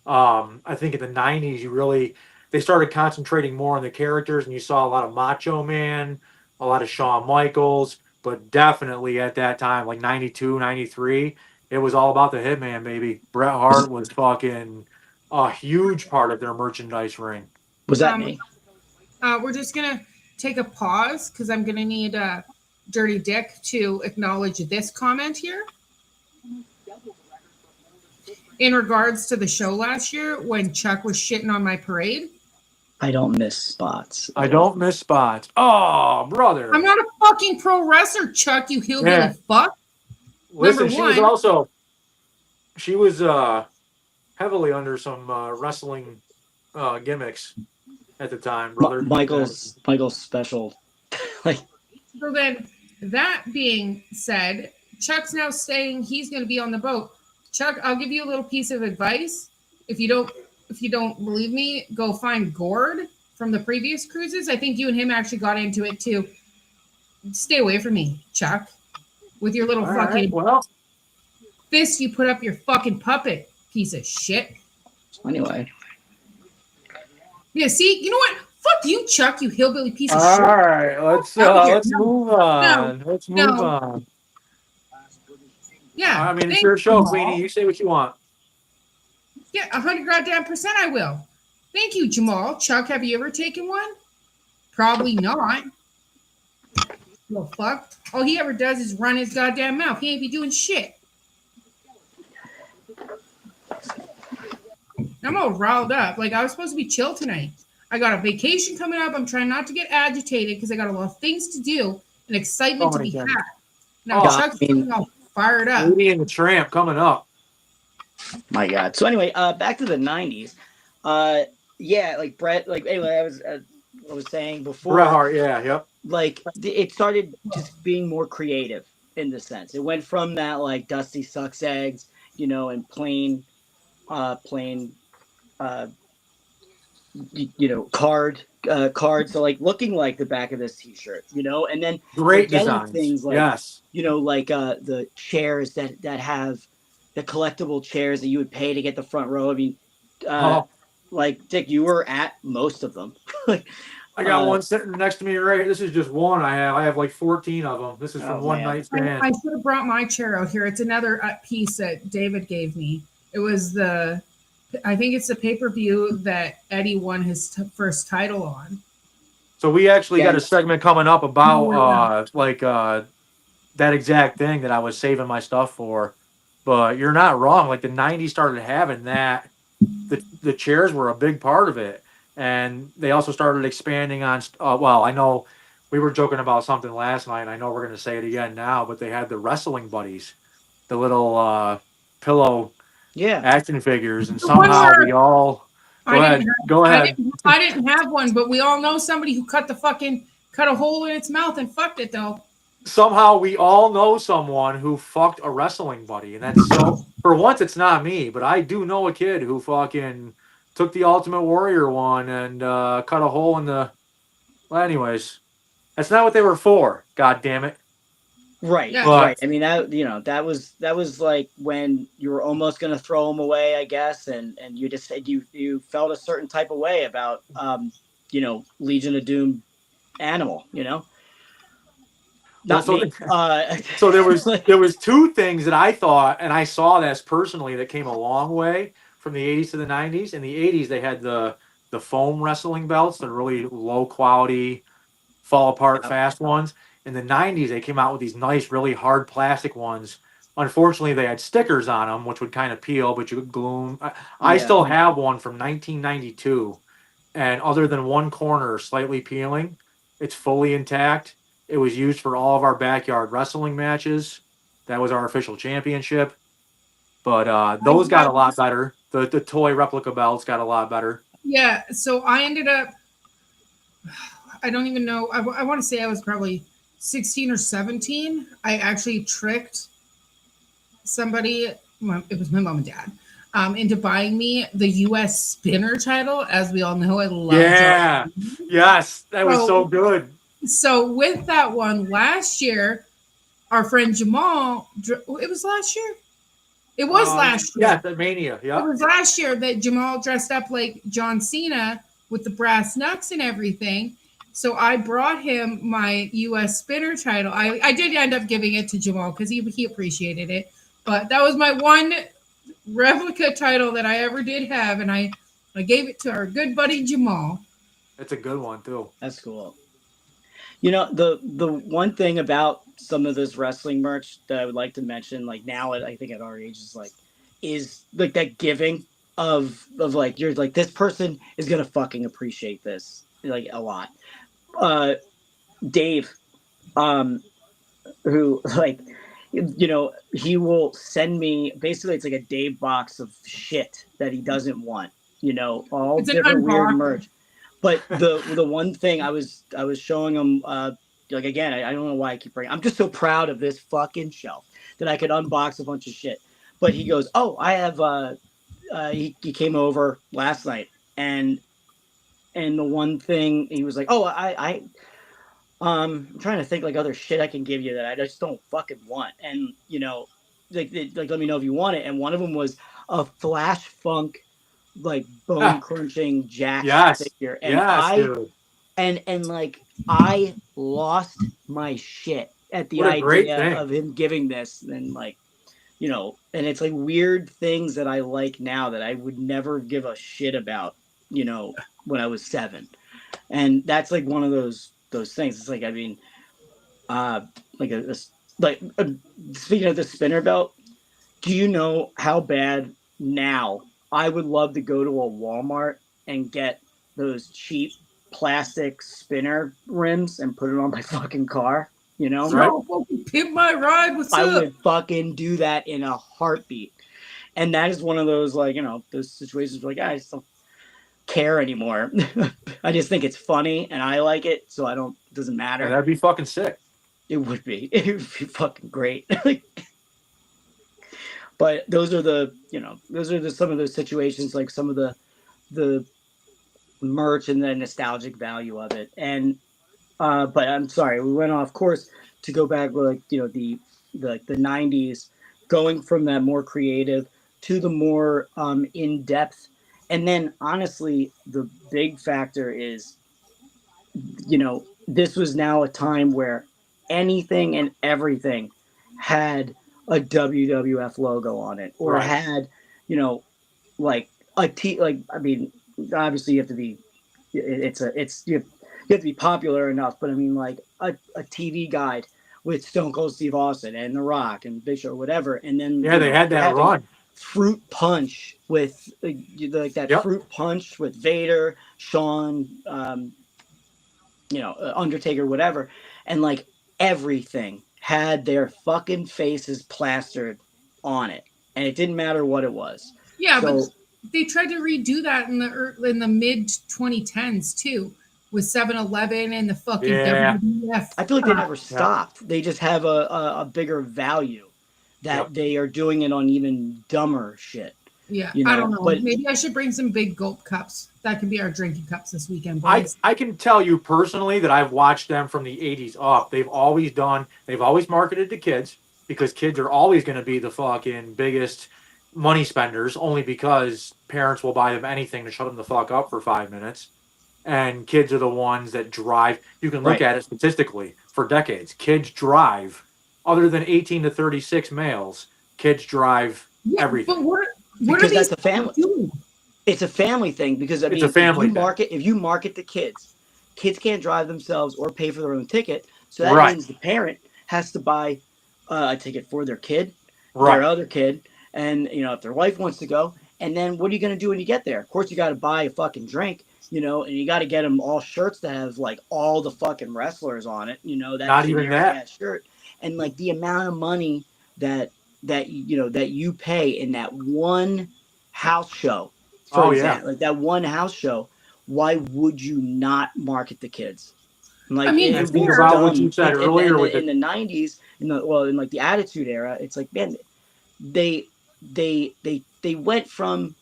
I think in the '90s, they started concentrating more on the characters, and you saw a lot of Macho Man, a lot of Shawn Michaels, but definitely at that time, like '92, '93, it was all about the Hitman, baby. Bret Hart was fucking a huge part of their merchandise ring. Was that Um, me? we're just gonna take a pause because I'm gonna need Dirty Dick to acknowledge this comment here. In regards to the show last year when Chuck was shitting on my parade. I don't miss spots. I don't miss spots. Oh, brother. I'm not a fucking pro wrestler, Chuck, you hillbilly Yeah. fuck. Listen, Number she was heavily under some wrestling gimmicks at the time, brother. Michael's special. Like, So then, that being said, Chuck's now saying he's going to be on the boat. Chuck, I'll give you a little piece of advice. If you don't believe me, go find Gord from the previous cruises. I think you and him actually got into it too. Stay away from me, Chuck, with your little All fucking right, well, fist you put up your fucking puppet, piece of shit. anyway. Yeah, see, you know what? Fuck you, Chuck, you hillbilly piece of all shit. right. Let's Out here. No, move on. Let's move no. on. Yeah. I mean, it's thank your show, you, Queenie. Jamal. You say what you want. Yeah, 100 goddamn percent I will. Thank you, Jamal. Chuck, have you ever taken one? Probably not. Well, fuck. All he ever does is run his goddamn mouth. He ain't be doing shit. I'm all riled up. Like, I was supposed to be chill tonight. I got a vacation coming up. I'm trying not to get agitated because I got a lot of things to do and excitement to be had. Now, Oh, Chuck's getting all fired up. Lady and the Tramp coming up. My God. So anyway, back to the '90s. Yeah, like Brett. Like anyway, I was saying before. Bret Hart, yeah, yep. Like it started just being more creative in the sense. It went from that like Dusty sucks eggs, and plain, cards. So like looking like the back of this T-shirt, and then Great getting designs. things like Yes. like the chairs that have the collectible chairs that you would pay to get the front row. I mean, like Dick, you were at most of them. I got one sitting next to me right. This is just one I have. I have like 14 of them. This is from one night stand. I should have brought my chair out here. It's another piece that David gave me. It was I think it's the pay-per-view that Eddie won his first title on. So we actually got a segment coming up about that exact thing that I was saving my stuff for. But you're not wrong. Like the '90s started having that. The chairs were a big part of it. And they also started expanding on, I know we were joking about something last night, and I know we're going to say it again now, but they had the wrestling buddies, the little pillow action figures, and somehow we all... Go ahead. I didn't have one, but we all know somebody who cut a hole in its mouth and fucked it, though. Somehow we all know someone who fucked a wrestling buddy, and that's so... For once, it's not me, but I do know a kid who fucking... took the Ultimate Warrior one and cut a hole in the... Well, anyways, that's not what they were for. God damn it! Right, yeah. Right. I mean that was like when you were almost going to throw them away, I guess, and you just said you felt a certain type of way about Legion of Doom Animal, Not well, me. So there was two things that I thought, and I saw this personally, that came a long way from the 80s to the 90s. In the 80s, they had the foam wrestling belts, the really low quality, fall apart fast ones. In the 90s, they came out with these nice, really hard plastic ones. Unfortunately, they had stickers on them, which would kind of peel, but you could glue them. I still have one from 1992, and other than one corner slightly peeling, it's fully intact. It was used for all of our backyard wrestling matches. That was our official championship. But those got a lot better. The toy replica belts got a lot better. Yeah, so I ended up, I don't even know, I want to say I was probably 16 or 17. I actually tricked somebody, it was my mom and dad, into buying me the U.S. Spinner title. As we all know, I love it. Yes, that was so good. So with that one last year, our friend Jamal, it was last year? It was last year. Yeah, the Mania. It Yeah. was last year that Jamal dressed up like John Cena with the brass knucks and everything. So I brought him my U.S. spinner title. I did end up giving it to Jamal because he appreciated it. But that was my one replica title that I ever did have, and I gave it to our good buddy Jamal. It's a good one too. That's cool. You know, the one thing about some of this wrestling merch that I would like to mention, like now I think at our age is like that giving of like you're like this person is gonna fucking appreciate this like a lot. Uh Dave, who like you know, he will send me basically it's like a Dave box of shit that he doesn't want, you know, all It's an different weird unboxing. merch. But the one thing I was showing him like again I don't know why I keep bringing I'm just so proud of this fucking shelf that I could unbox a bunch of shit. But he goes, oh, I have he came over last night and the one thing he was like, oh, I'm trying to think like other shit I can give you that I just don't fucking want. And you know, like let me know if you want it. And one of them was a Flash Funk like bone crunching Jack Yes. figure. And Yes, dude. and like I lost my shit at the What a great idea thing. of him giving this and like you know, and it's like weird things that I like now that I would never give a shit about, you know, when I was 7. And that's like one of those things. It's like I mean, like speaking of the spinner belt, do you know how bad now I would love to go to a Walmart and get those cheap plastic spinner rims and put it on my fucking car? You know, Right. Yo, fucking pimp my ride. What's I up? would fucking do that in a heartbeat. And that is one of those like, you know, those situations where like I just don't care anymore. I just think it's funny and I like it, so I don't it doesn't matter. Yeah, that'd be fucking sick. It would be. It would be fucking great. But those are the, you know, those are some of those situations, like some of the merch and the nostalgic value of it. And but I'm sorry, we went off course to go back with like, you know, the 90s, going from that more creative to the more in depth. And then honestly, the big factor is, you know, this was now a time where anything and everything had a WWF logo on it or Right. had, you know, like like I mean, obviously you have to be you have to be popular enough, but I mean like a TV guide with Stone Cold Steve Austin and The Rock and Big Show or whatever, and then Yeah, they had you're that having run. fruit punch with like that Yep. fruit punch with Vader, Shawn, you know, Undertaker, whatever, and like everything had their fucking faces plastered on it, and it didn't matter what it was. Yeah, So but they tried to redo that in the mid 2010s too, with 7-Eleven and the fucking Yeah. WWF. I feel like they never Yeah. stopped. They just have a bigger value that Yep. they are doing it on even dumber shit. Yeah, You I know, don't know. but Maybe I should bring some big gulp cups. That could be our drinking cups this weekend, I boys. can tell you personally that I've watched them from the 80s up. They've always marketed to kids because kids are always going to be the fucking biggest money spenders only because parents will buy them anything to shut them the fuck up for 5 minutes. And kids are the ones that drive. You can look Right. at it statistically for decades. Kids drive, other than 18 to 36 males, kids drive Yeah, everything. but what are because these that's a family. doing? It's a family thing because I It's mean, a family thing. if you market the kids can't drive themselves or pay for their own ticket, so that Right. means the parent has to buy a ticket for their kid, their Right. other kid, and you know if their wife wants to go. And then what are you going to do when you get there? Of course, you got to buy a fucking drink, you know, and you got to get them all shirts that have like all the fucking wrestlers on it, you know, that Not even generic that. ass shirt, and like the amount of money that you know that you pay in that one house show. For Oh, yeah. example, like that one house show, why would you not market the kids? Like I mean, it And would be think fair. about what dumb. you said In earlier with the 90s, in like the Attitude Era, it's like man, they went from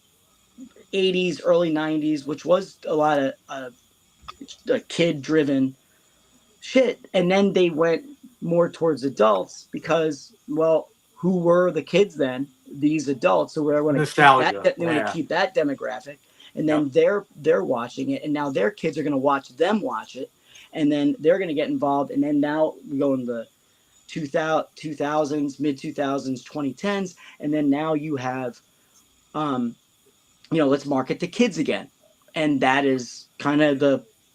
80s, early 90s, which was a lot of kid driven shit, and then they went more towards adults because well, who were the kids then? these adults. So we're going to keep that demographic, and then they're watching it, and now their kids are going to watch them watch it, and then they're going to get involved, and then now we go in the 2000s, mid 2000s, 2010s, and then now you have, let's market to kids again, and that is kind of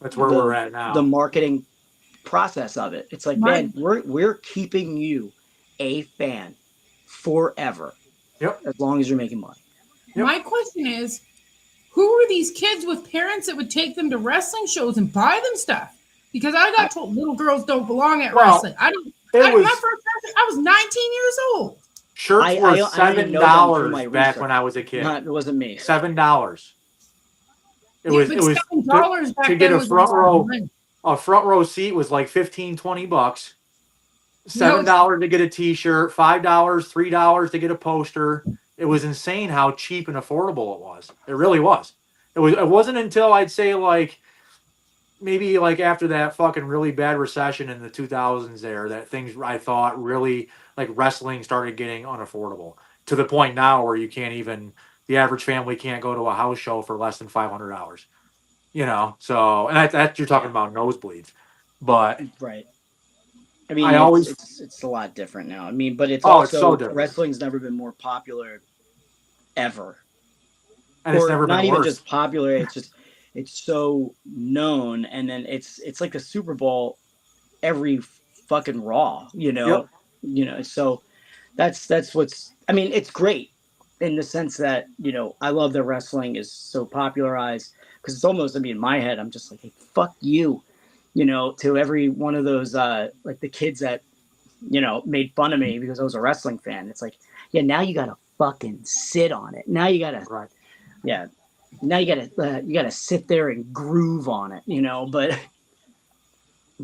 that's where we're at now. The marketing process of it. It's like, man, we're keeping you a fan forever. Yep. As long as you're making money. Yep. My question is, who were these kids with parents that would take them to wrestling shows and buy them stuff? Because I got told little girls don't belong at wrestling. I was 19 years old. Shirts were $7 back when I was a kid. It wasn't me. $7. It was $7 back to get a front row. A front row seat was like $15, $20. $7 to get a T-shirt, $5, $3 to get a poster. It was insane how cheap and affordable it was. It really was. It wasn't until I'd say maybe after that fucking really bad recession in the 2000s there that things I thought really wrestling started getting unaffordable to the point now where the average family can't go to a house show for less than $500. So and that you're talking about nosebleeds, but right. I mean, it's a lot different now. I mean, but it's so different. Wrestling's never been more popular ever. And it's never been not worse. Even just popular. It's so known, and then it's like a Super Bowl every fucking Raw. Yep. So that's what's. I mean, it's great in the sense that I love that wrestling is so popularized because it's almost. I mean, in my head, I'm just like, hey, fuck you. To every one of those, the kids that, made fun of me because I was a wrestling fan. It's like, yeah, now you got to fucking sit on it. Now you got to, now you got to sit there and groove on it, but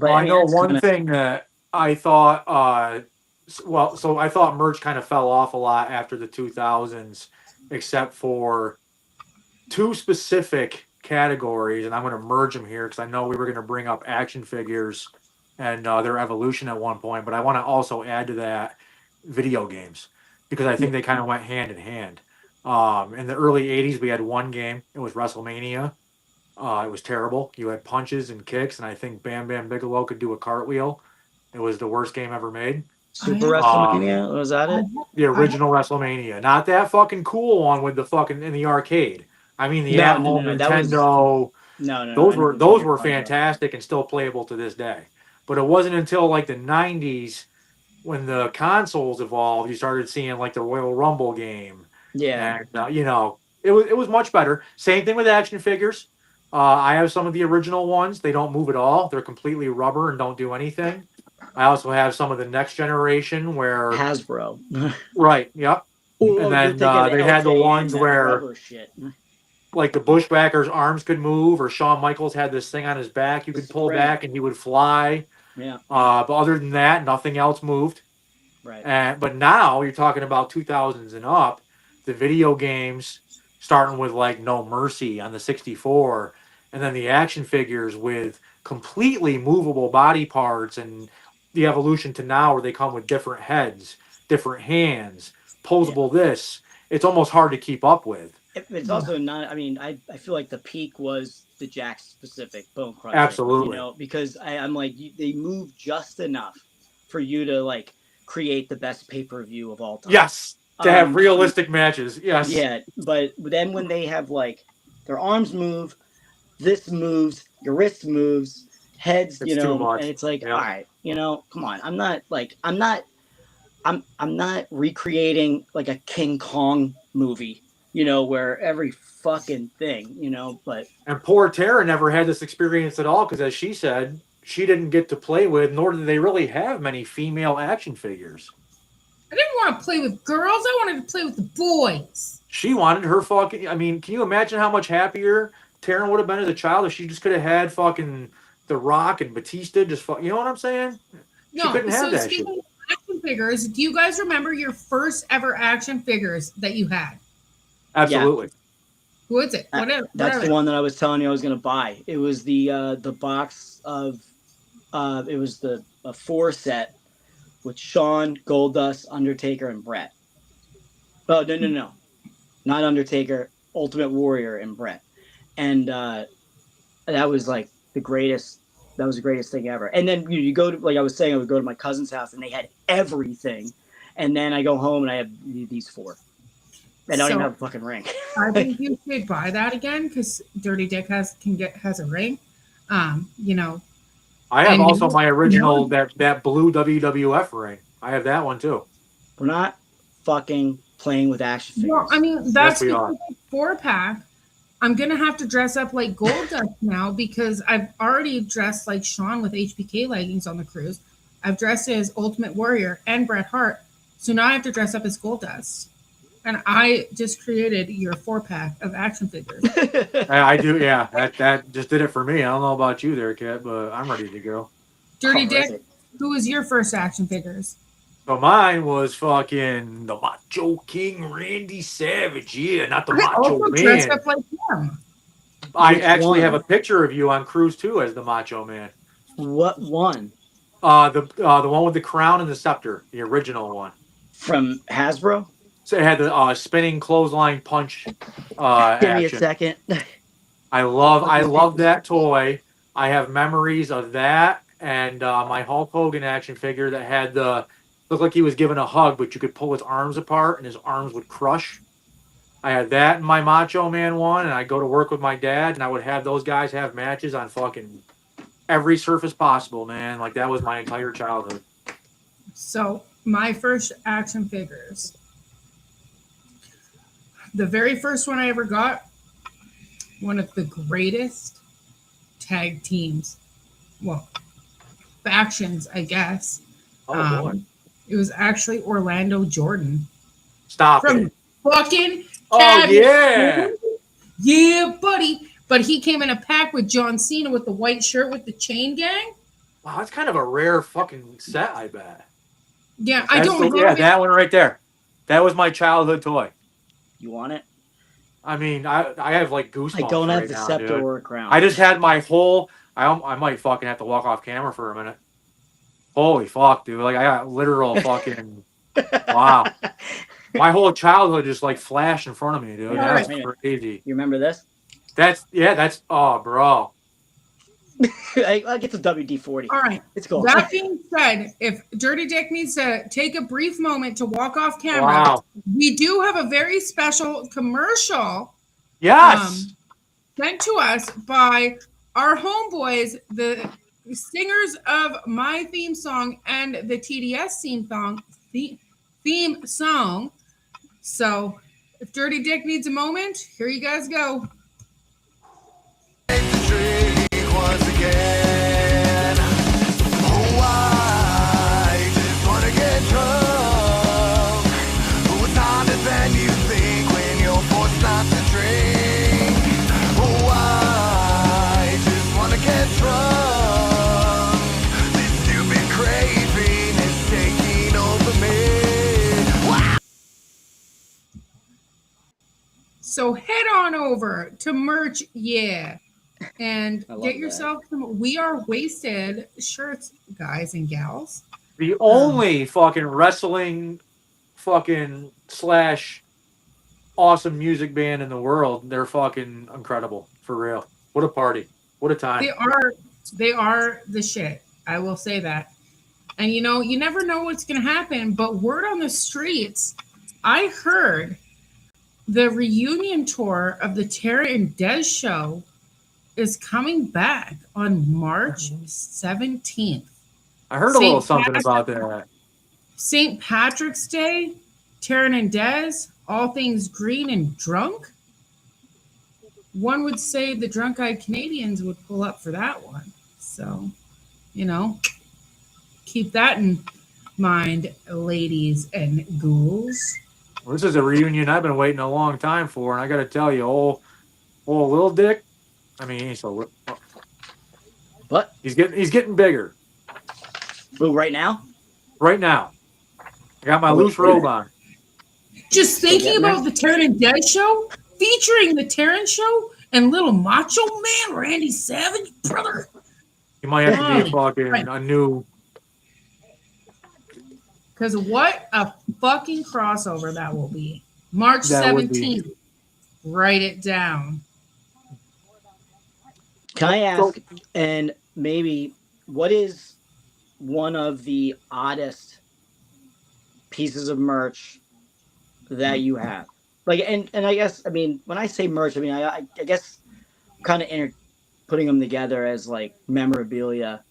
I know one thing that I thought, so I thought merch kind of fell off a lot after the 2000s, except for two specific categories, and I'm going to merge them here because I know we were going to bring up action figures and their evolution at one point, but I want to also add to that video games because I think they kind of went hand in hand. In the early 80s, we had one game. It was WrestleMania. It was terrible. You had punches and kicks, and I think Bam Bam Bigelow could do a cartwheel. It was the worst game ever made. Super WrestleMania? Was that it? The original WrestleMania. Not that fucking cool one with the fucking in the arcade. I mean, the at-home Nintendo. Those were fantastic and still playable to this day. But it wasn't until the 90s when the consoles evolved, you started seeing the Royal Rumble game. Yeah. And it was much better. Same thing with action figures. I have some of the original ones. They don't move at all. They're completely rubber and don't do anything. I also have some of the next generation where Hasbro. Right. Yep. And then they had the ones where. The Bushwhacker's arms could move, or Shawn Michaels had this thing on his back you could pull back and he would fly. Yeah. But other than that, nothing else moved. Right. But now you're talking about 2000s and up, the video games starting with No Mercy on the 64, and then the action figures with completely movable body parts, and the evolution to now where they come with different heads, different hands, posable this. It's almost hard to keep up with. It's also not. I mean, I feel like the peak was the Jax specific Bone Crusher. Absolutely. Because I'm they move just enough for you to create the best pay-per-view of all time. Yes, to have realistic matches. Yes. Yeah, but then when they have their arms move, this moves, your wrist moves, heads, it's too much. And it's all right, come on. I'm not recreating a King Kong movie. Where every fucking thing, but... And poor Terynn never had this experience at all, because as she said, she didn't get to play with, nor did they really have many female action figures. I didn't want to play with girls. I wanted to play with the boys. She wanted her fucking... I mean, can you imagine how much happier Terynn would have been as a child if she just could have had fucking The Rock and Batista just... You know what I'm saying? No, she couldn't have that shit. Speaking of action figures, do you guys remember your first ever action figures that you had? Absolutely. Yeah. Who is it? Whatever. That's the one that I was telling you I was going to buy. It was the box of it was a 4 set with Shawn, Goldust, Undertaker, and Brett. Oh no, not Undertaker, Ultimate Warrior, and Brett, and that was like the greatest. That was the greatest thing ever. And then you go to, like I was saying, I would go to my cousin's house and they had everything, and then I go home and I have these four. I don't even have a fucking ring. I think you should buy that again because Dirty Dick has a ring. You know. I have also my original that blue WWF ring. I have that one too. We're not fucking playing with action figures. Well, I mean that's Yes, we are. 4-pack. I'm gonna have to dress up like Goldust now because I've already dressed like Sean with HBK leggings on the cruise. I've dressed as Ultimate Warrior and Bret Hart, so now I have to dress up as Goldust. And I just created your 4-pack of action figures. I do, yeah. That just did it for me. I don't know about you there, Kat, but I'm ready to go. Dirty Dick, who was your first action figures? So mine was fucking the Macho King Randy Savage. Yeah, not the Macho Man. Dressed up like him. I actually have a picture of you on Cruise 2 as the Macho Man. What one? The one with the crown and the scepter, the original one. From Hasbro? So it had the spinning clothesline punch Give me a second. I love that toy. I have memories of that and my Hulk Hogan action figure that had looked like he was giving a hug, but you could pull his arms apart and his arms would crush. I had that in my Macho Man one, and I'd go to work with my dad, and I would have those guys have matches on fucking every surface possible, man. Like, that was my entire childhood. So, my first action figures. The very first one I ever got, one of the greatest tag teams. Well, factions, I guess. Oh, boy. It was actually Orlando Jordan. Stop From it. fucking Oh, yeah. Yeah, buddy. But he came in a pack with John Cena with the white shirt with the chain gang. Wow, that's kind of a rare fucking set, I bet. Yeah, I don't have yeah, it. that one right there. That was my childhood toy. You want it? I mean, I have like goosebumps. I don't have right the now, scepter dude. or a crown. I just had my whole. I might fucking have to walk off camera for a minute. Holy fuck, dude! Like I got literal fucking. Wow. My whole childhood just like flashed in front of me, dude. Yeah, That's right. crazy. You remember this? That's oh, bro. I get the WD-40. All right. It's cool. That being said, if Dirty Dick needs to take a brief moment to walk off camera, Wow. we do have a very special commercial Yes. sent to us by our homeboys, the singers of my theme song and the TDS theme song. So if Dirty Dick needs a moment, here you guys go. Once again, oh, I just wanna get drunk. It's harder than you think when you're forced not to drink. Oh, I just wanna get drunk. This stupid craving is taking over me. Wow. So head on over to merch, and I love get yourself some We Are Wasted shirts, guys and gals. The only fucking wrestling fucking / awesome music band in the world. They're fucking incredible. For real. What a party. What a time. They are the shit. I will say that. And you know, you never know what's going to happen, but word on the streets, I heard the reunion tour of the Terynn and Des show is coming back on March 17th. I heard a little something about that. St. Patrick's Day, Terynn and Des, all things green and drunk. One would say the drunk-eyed Canadians would pull up for that one. So, you know, keep that in mind, ladies and ghouls. Well, this is a reunion I've been waiting a long time for, and I got to tell you, old little Dick. I mean, he's so. What? He's getting bigger. Well, right now? Right now. I got my loose robe on. Just thinking about the Terynn and Des show, featuring the Terynn show and little Macho Man Randy Savage, brother. You might have to be fucking a new. Because what a fucking crossover that will be. March That would be. 17th. Write it down. Can I So, ask, and maybe, what is one of the oddest pieces of merch that you have? Like, and I guess, I mean, when I say merch, I mean, I guess kind of putting them together as like memorabilia.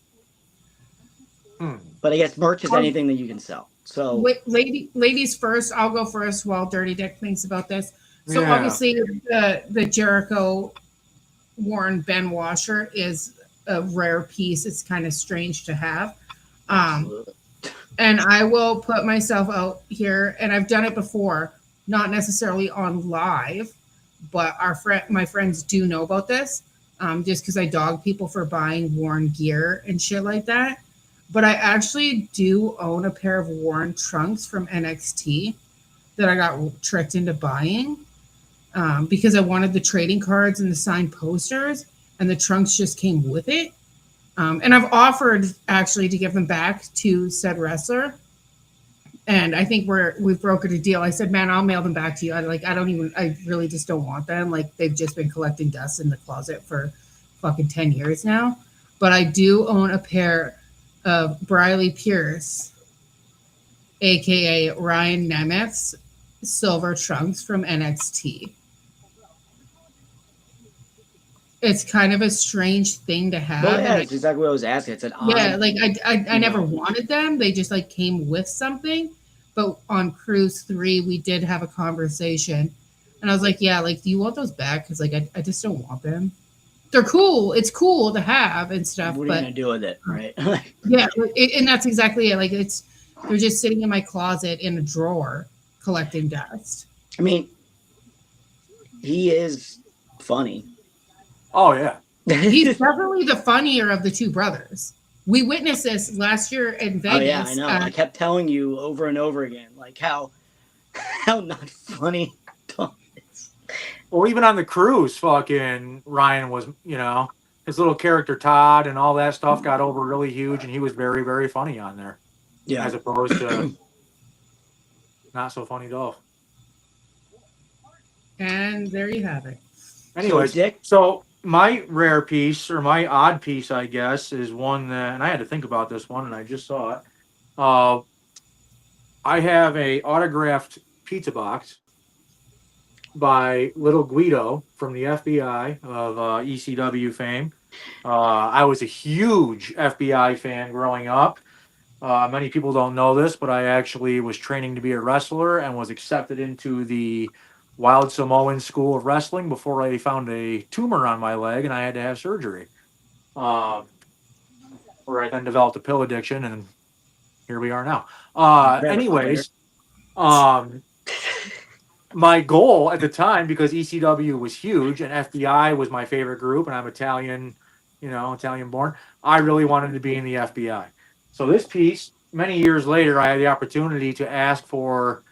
But I guess merch is anything that you can sell. So, Ladies first. I'll go first while Dirty Dick thinks about this. So yeah. obviously, the Jericho worn Ben washer is a rare piece. It's kind of strange to have. absolutely. And I will put myself out here, and I've done it before, not necessarily on live, but my friends do know about this, just because I dog people for buying worn gear and shit like that. But I actually do own a pair of worn trunks from NXT that I got tricked into buying, because I wanted the trading cards and the signed posters, and the trunks just came with it. And I've offered actually to give them back to said wrestler. And I think we've brokered a deal. I said, man, I'll mail them back to you. I really just don't want them. Like, they've just been collecting dust in the closet for fucking 10 years now. But I do own a pair of Briley Pierce, aka Ryan Nemeth's silver trunks from NXT. It's kind of a strange thing to have. Well, yeah, that's exactly what I was asking. It's an odd. Yeah, like I never wanted them. They just like came with something. But on Cruise 3, we did have a conversation. And I was like, yeah, like, do you want those back? Because like I just don't want them. They're cool. It's cool to have and stuff. What are you gonna do with it, right? Yeah, and that's exactly it. Like, they're just sitting in my closet in a drawer collecting dust. I mean, he is funny. Oh yeah. He's definitely the funnier of the two brothers. We witnessed this last year in Vegas. Oh yeah, I know. I kept telling you over and over again, like how not funny Tom is. Well, even on the cruise, fucking Ryan was, his little character Todd and all that stuff got over really huge, and he was very, very funny on there. Yeah. As opposed to not so funny Dolph. And there you have it. Anyways, so my rare piece, or my odd piece, I guess, is one that, and I had to think about this one, and I just saw it. I have a autographed pizza box by Little Guido from the FBI of ECW fame. I was a huge FBI fan growing up. Many people don't know this, but I actually was training to be a wrestler and was accepted into the Wild Samoan School of Wrestling before I found a tumor on my leg and I had to have surgery. Where I then developed a pill addiction, and here we are now. Anyways, my goal at the time, because ECW was huge and FBI was my favorite group, and I'm Italian, Italian born, I really wanted to be in the FBI. So this piece, many years later, I had the opportunity to ask for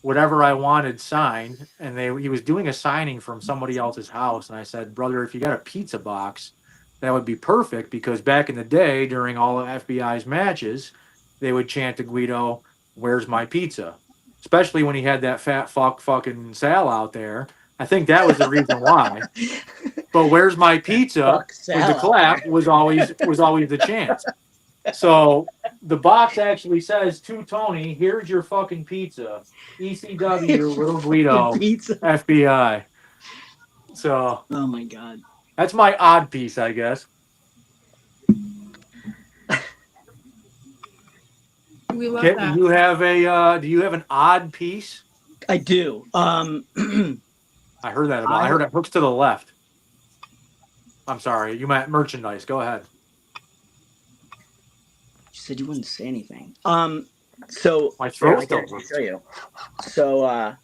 whatever I wanted signed, and he was doing a signing from somebody else's house, and I said, brother, if you got a pizza box, that would be perfect, because back in the day, during all of FBI's matches, they would chant to Guido, where's my pizza? Especially when he had that fat fucking Sal out there. I think that was the reason why. But where's my pizza with the clap was always the chant. So the box actually says to Tony, here's your fucking pizza. ECW, Little Guido, pizza. FBI. So, oh my God. That's my odd piece, I guess. We love that. Do you have an odd piece? I do. I heard that about. I heard it hooks to the left. I'm sorry. You meant merchandise. Go ahead. You said you wouldn't say anything. So my throat's still show you. So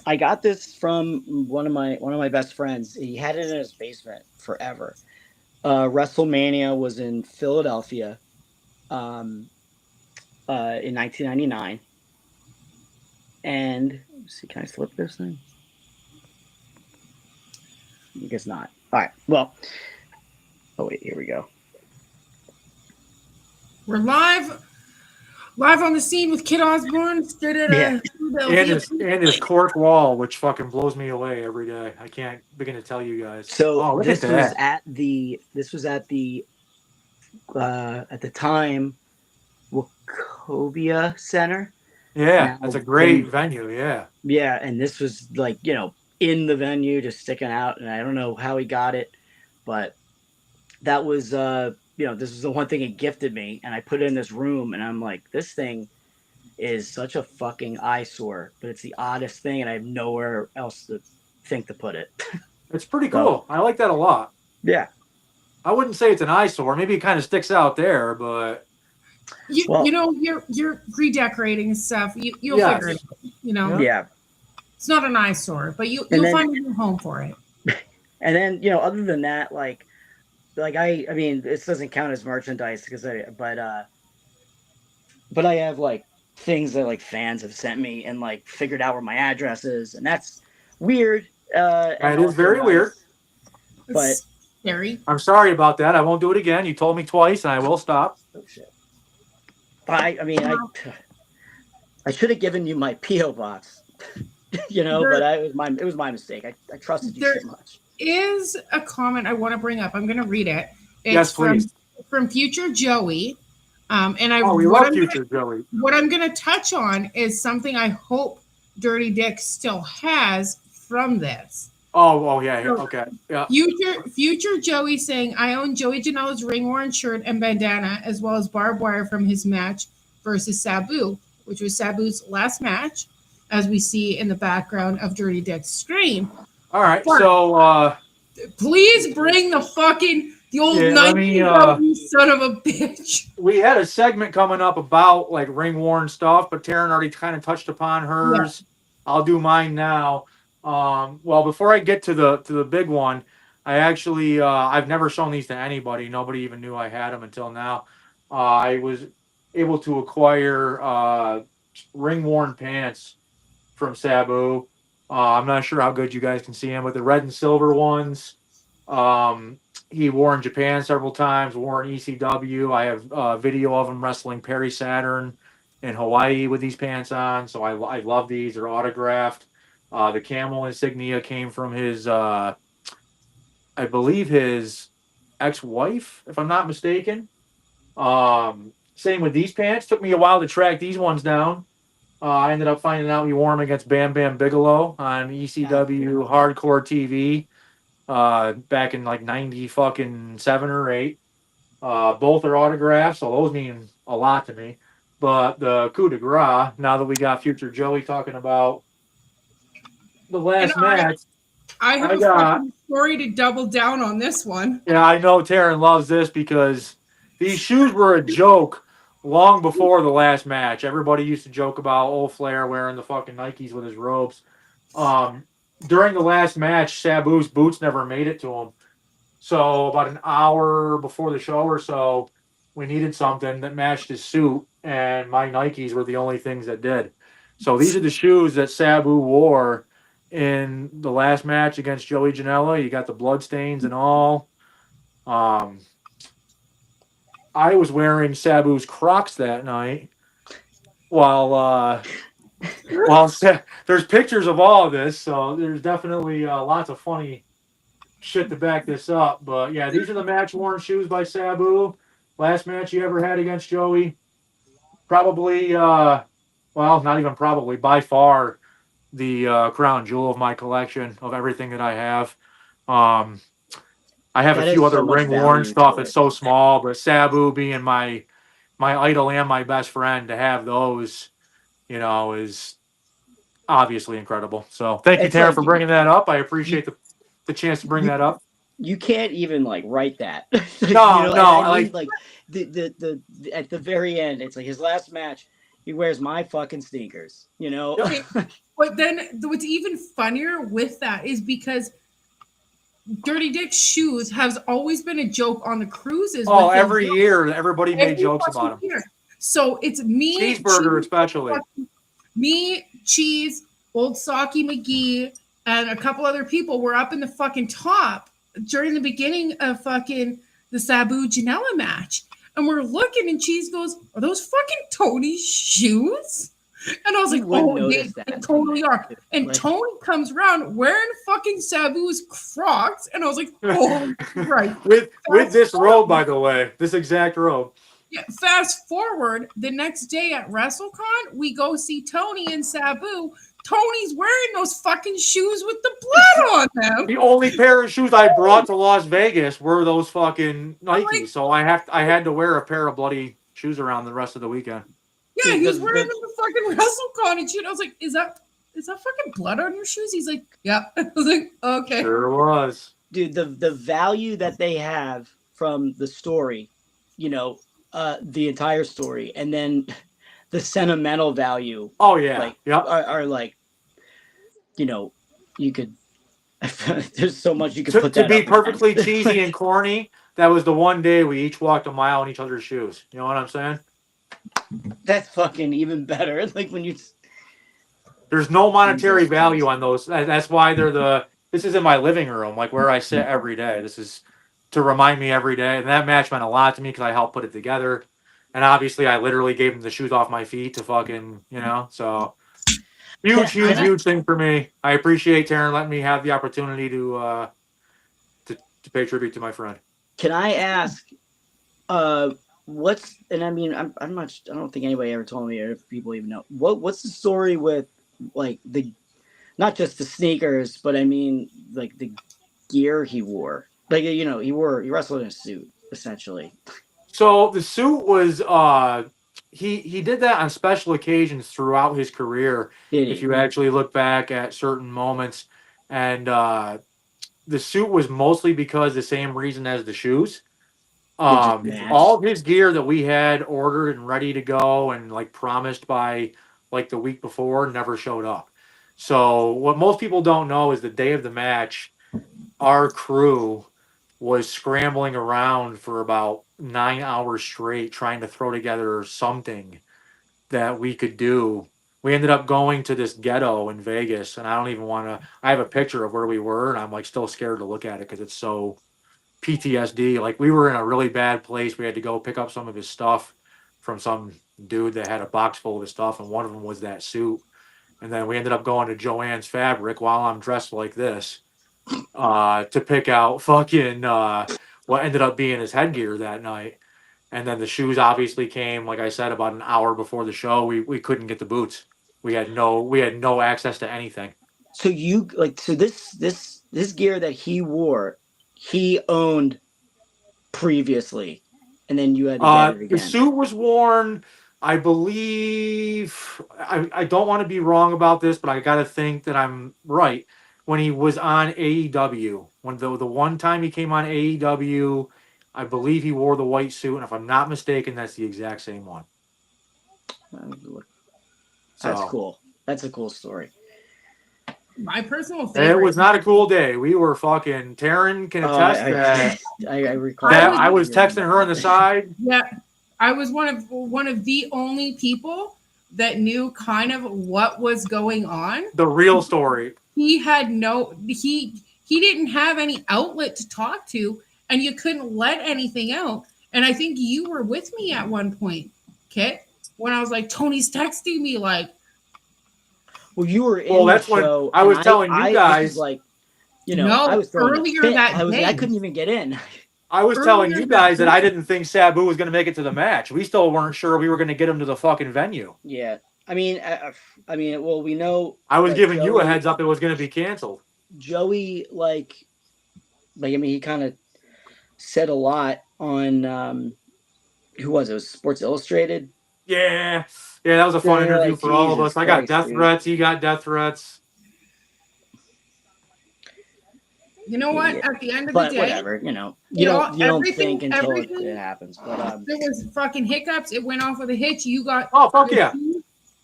I got this from one of my best friends. He had it in his basement forever. WrestleMania was in Philadelphia in 1999. And let's see, can I flip this thing? I guess not. All right. Well, oh wait, here we go. We're live Live on the scene with Kid Osbourne. Stood at Yeah. And his cork wall, which fucking blows me away every day. I can't begin to tell you guys. So Oh, look at this was that. at the time Wachovia Center. Yeah, Now, that's a great venue. Yeah. yeah, and this was like, in the venue, just sticking out, and I don't know how he got it, but that was this was the one thing he gifted me, and I put it in this room, and I'm like, this thing is such a fucking eyesore, but it's the oddest thing, and I have nowhere else to think to put it. It's pretty So, cool. I like that a lot. yeah. I wouldn't say it's an eyesore. Maybe it kind of sticks out there, but You're redecorating and stuff. You'll Yes. figure it out. Yeah. It's not an eyesore, but you'll then- find a new home for it. And then, other than that, like I mean, this doesn't count as merchandise but I have like things that like fans have sent me and like figured out where my address is, and that's weird. it is very weird. But It's scary. I'm sorry about that. I won't do it again. You told me twice, and I will stop. oh shit. But I should have given you my PO box, but it was my mistake. I trusted you so much. Is a comment I want to bring up. I'm going to read it. It's Yes, please. From Future Joey. We love Future Joey. What I'm going to touch on is something I hope Dirty Dick still has from this. Oh, yeah. Okay. Yeah. Future Joey saying, I own Joey Janela's ring-worn shirt and bandana, as well as barbed wire from his match versus Sabu, which was Sabu's last match, as we see in the background of Dirty Dick's screen. All right. So, please bring the old 1970s son of a bitch. we had a segment coming up about like ring-worn stuff, but Teryn already kind of touched upon hers. Yeah. I'll do mine now. Well, before I get to the big one, I actually I've never shown these to anybody. Nobody even knew I had them until now. I was able to acquire ring-worn pants from Sabu. I'm not sure how good you guys can see him, but the red and silver ones. He wore in Japan several times, wore in ECW. I have video of him wrestling Perry Saturn in Hawaii with these pants on, so I love these. They're autographed. The camel insignia came from his, I believe his ex-wife, if I'm not mistaken. Same with these pants. Took me a while to track these ones down. I ended up finding out he wore them against Bam Bam Bigelow on ECW Hardcore TV back in like 97 or 8. Both are autographs, so those mean a lot to me. But the coup de grace, now that we got Future Joey talking about the last match. I have a fucking story to double down on this one. Yeah, I know Teryn loves this because these shoes were a joke long before the last match. Everybody used to joke about old Flair wearing the fucking Nikes with his robes. During the last match, Sabu's boots never made it to him. So about an hour before the show or so, we needed something that matched his suit, and my Nikes were the only things that did. So these are the shoes that Sabu wore in the last match against Joey Janela. You got the blood stains and all. I was wearing Sabu's Crocs that night. While there's pictures of all of this, so there's definitely lots of funny shit to back this up. But yeah, these are the match-worn shoes by Sabu. Last match he ever had against Joey. Probably, not even probably, by far the crown jewel of my collection of everything that I have. I have a few other ring-worn stuff. It's so small, but Sabu being my idol and my best friend, to have those, is obviously incredible. So thank you, Teryn, for bringing that up. I appreciate the chance to bring that up. You can't even like write that. No, like the at the very end, it's like his last match. He wears my fucking sneakers, But then what's even funnier with that is because Dirty Dick's shoes has always been a joke on the cruises. Oh, every year everybody made jokes about him. So it's me, Cheeseburger especially. Me, Cheese, Old Socky McGee, and a couple other people were up in the fucking top during the beginning of fucking the Sabu Janela match. And we're looking, and Cheese goes, "Are those fucking Tony's shoes?" And I was You like, wouldn't "Oh, notice they that. totally are." And Like- Tony comes around wearing fucking Sabu's Crocs, and I was like, "Oh, right." with this forward. robe, by the way, this exact robe. Yeah, fast forward, the next day at WrestleCon, we go see Tony and Sabu. Tony's wearing those fucking shoes with the blood on them. The only pair of shoes I brought to Las Vegas were those fucking Nikes, like- so I had to wear a pair of bloody shoes around the rest of the weekend. Yeah, he was Dude, wearing them to fucking WrestleCon and shit. I was like, is that fucking blood on your shoes? He's like, yeah. I was like, okay. Sure was. Dude, the value that they have from the story, you know, the entire story, and then the sentimental value. Oh yeah, like yep. are like, you know, you could. There's so much you could put To that be up perfectly against. cheesy and corny, that was the one day we each walked a mile in each other's shoes. You know what I'm saying? That's fucking even better. Like when you. There's no monetary Jesus value Christ. on those. That's why they're the. This is in my living room, like where I sit every day. This is to remind me every day. And that match meant a lot to me because I helped put it together. And obviously, I literally gave him the shoes off my feet to fucking, so huge thing for me. I appreciate Teryn letting me have the opportunity to pay tribute to my friend. Can I ask, what's, and I mean, I'm not, I don't think anybody ever told me, or if people even know, what's the story with, like, not just the sneakers, but I mean, like, the gear he wore. Like, he wrestled in a suit, essentially. So the suit was, he did that on special occasions throughout his career. Did he? If you actually look back at certain moments, and the suit was mostly because the same reason as the shoes. match. All of his gear that we had ordered and ready to go and like promised by like the week before never showed up. So what most people don't know is the day of the match, our crew was scrambling around for about 9 hours straight trying to throw together something that we could do. We ended up going to this ghetto in Vegas, and I don't even want to. I have a picture of where we were, and I'm like still scared to look at it because it's so PTSD. Like we were in a really bad place. We had to go pick up some of his stuff from some dude that had a box full of his stuff, and one of them was that suit. And then we ended up going to Joanne's Fabric while I'm dressed like this to pick out fucking what ended up being his headgear that night. And then the shoes obviously came, like I said, about an hour before the show. We couldn't get the boots. We had no access to anything. So this gear that he wore, he owned previously, and then you had to get it again. The suit was worn, I believe. I don't want to be wrong about this, but I got to think that I'm right. When he was on AEW, when the one time he came on AEW, I believe he wore the white suit, and if I'm not mistaken, that's the exact same one. That's cool. That's a cool story. My personal favorite. It was not a cool day. We were fucking. Teryn can attest that. I recall. That I was texting her on the side. Yeah, I was one of the only people that knew kind of what was going on. The real story. He had he didn't have any outlet to talk to, and you couldn't let anything out. And I think you were with me at one point, Kit, when I was like, Tony's texting me like. Well, you were in that's the show. when I was telling you guys. Like, no, I was earlier that day. I couldn't even get in. I was telling you guys that I didn't think Sabu was going to make it to the match. We still weren't sure we were going to get him to the fucking venue. Yeah. I mean, well, we know. I was giving you a heads up it was going to be canceled. Joey, like, I mean, he kind of said a lot on, who was it? It was Sports Illustrated. Yeah, that was a fun interview for all of us. I got death threats. He got death threats. You know what? Yeah. At the end of But the day, whatever, you don't think until it happens. But there was fucking hiccups. It went off with a hitch. You got fuck yeah.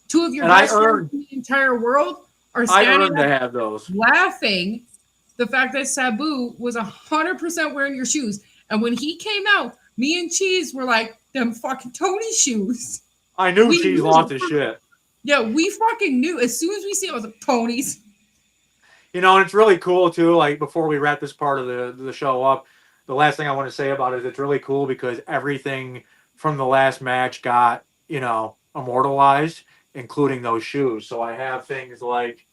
Two of your And best I friends earned- in the entire world are I standing earned to up have those. laughing the fact that Sabu was 100% wearing your shoes. And when he came out, me and Cheese were like, them fucking Tony shoes. I knew We Cheese knew. lost his shit. Yeah, we fucking knew. As soon as we see it, I was like, Tony's. And it's really cool too. Like before we wrap this part of the show up, the last thing I want to say about it is it's really cool because everything from the last match got, immortalized, including those shoes. So I have things like,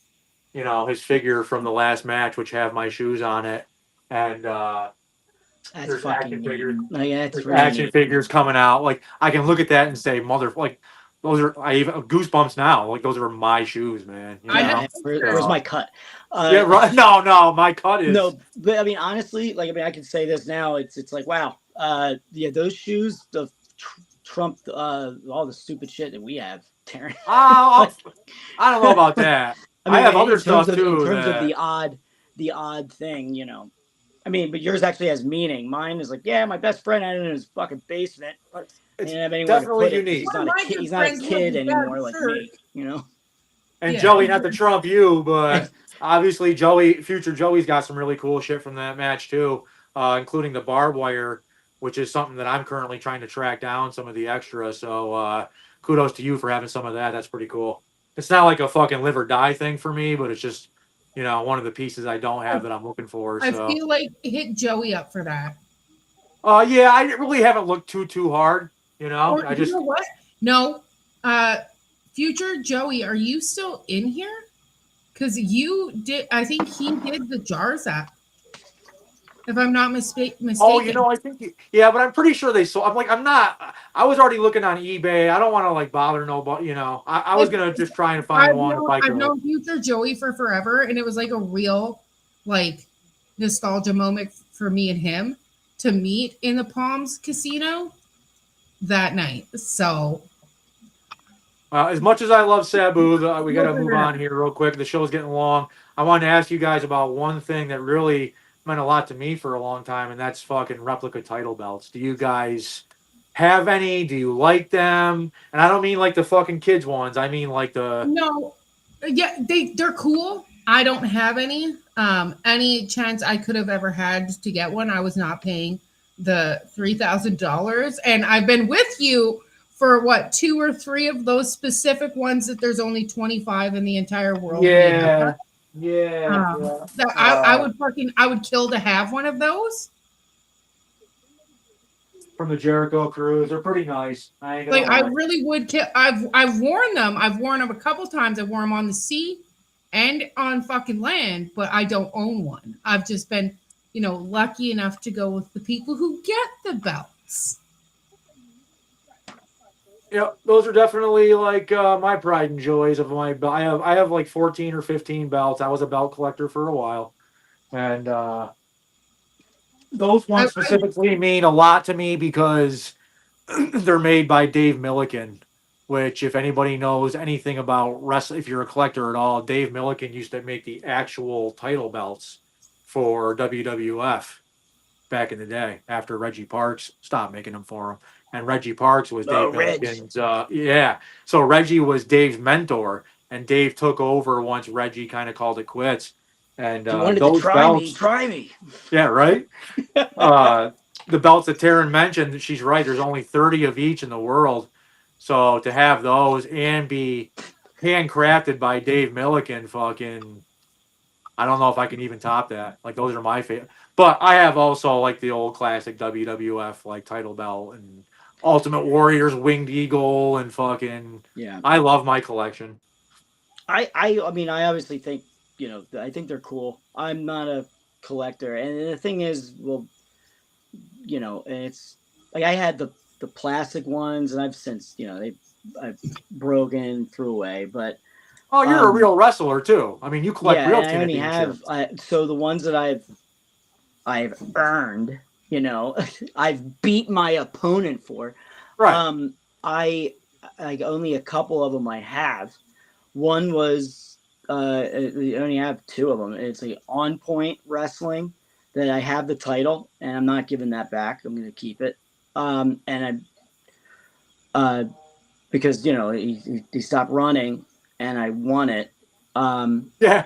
his figure from the last match, which have my shoes on it, and That's there's fucking action neat. figures. Like, that's There's really action neat. figures coming out. Like I can look at that and say, those are I even goosebumps now. Like those are my shoes, man. I know. Where's my cut? Yeah, right. No, my cut is No, but I mean, honestly, like, I mean, I can say this now. It's like, wow. Yeah, those shoes, trumped all the stupid shit that we have, Teryn. I don't know about that. I mean, I have other in terms stuff of too. in terms of that, the odd thing, I mean, but yours actually has meaning. Mine is like, yeah, my best friend had it in his fucking basement. I it's didn't have anywhere to definitely put it because unique. he's One not of a my kid. good He's not a friends kid with a bad anymore like shirt. me. And Yeah. Joey, not to trump you, but obviously future Joey's got some really cool shit from that match too, including the barbed wire, which is something that I'm currently trying to track down some of the extra. So kudos to you for having some of that. That's pretty cool. It's not like a fucking live or die thing for me, but it's just one of the pieces I don't have that I'm looking for. I So feel like hit Joey up for that. yeah, I really haven't looked too hard. Or I you just know what? No. Future Joey, are you still in here? Because you did, I think he did the jars app, if I'm not mistaken. I think yeah, but I'm pretty sure they sold. I'm not. I was already looking on eBay. I don't want to like bother nobody. I was gonna just try and find one if I I've could. known Future Joey for forever, and it was like a real like nostalgia moment for me and him to meet in the Palms Casino that night. So As much as I love Sabu, we got to We'll move figure it on out. here real quick. The show's getting long. I wanted to ask you guys about one thing that really meant a lot to me for a long time, and that's fucking replica title belts. Do you guys have any? Do you like them? And I don't mean like the fucking kids ones. I mean like the no, yeah, they're cool. I don't have any. Any chance I could have ever had to get one, I was not paying the $3,000, and I've been with you for what 2 or 3 of those specific ones that there's only 25 in the entire world. yeah. So I would kill to have one of those. From the Jericho Cruise. They're pretty nice. I ain't gonna Like I lie. really would kill. I've worn them. I've worn them a couple times. I wore them on the sea and on fucking land, but I don't own one. I've just been, lucky enough to go with the people who get the belts. Yeah, those are definitely like my pride and joys of my belt. I have like 14 or 15 belts. I was a belt collector for a while, and those I, ones specifically mean a lot to me because they're made by Dave Milliken. Which, if anybody knows anything about wrestling, if you're a collector at all, Dave Milliken used to make the actual title belts for WWF back in the day. After Reggie Parks stopped making them for him. And Reggie Parks was Dave Milliken's. Yeah. So Reggie was Dave's mentor, and Dave took over once Reggie kind of called it quits. And You wanted those to try belts, me, try me. yeah, right. The belts that Teryn mentioned, she's right. There's only 30 of each in the world, so to have those and be handcrafted by Dave Milliken, fucking, I don't know if I can even top that. Like those are my favorite. But I have also like the old classic WWF like title belt and Ultimate Warriors Winged Eagle and fucking. Yeah. I love my collection. I mean, I obviously think, I think they're cool. I'm not a collector. And the thing is, well, it's like I had the plastic ones and I've since, I've broken, threw away, but Oh, you're a real wrestler too. I mean, you collect real and I only championships. have so the ones that I've earned, I've beat my opponent for. Right. I only a couple of them I have. One was I only have 2 of them. It's a On Point Wrestling that I have the title, and I'm not giving that back. I'm going to keep it. And I because he stopped running, and I won it. Yeah.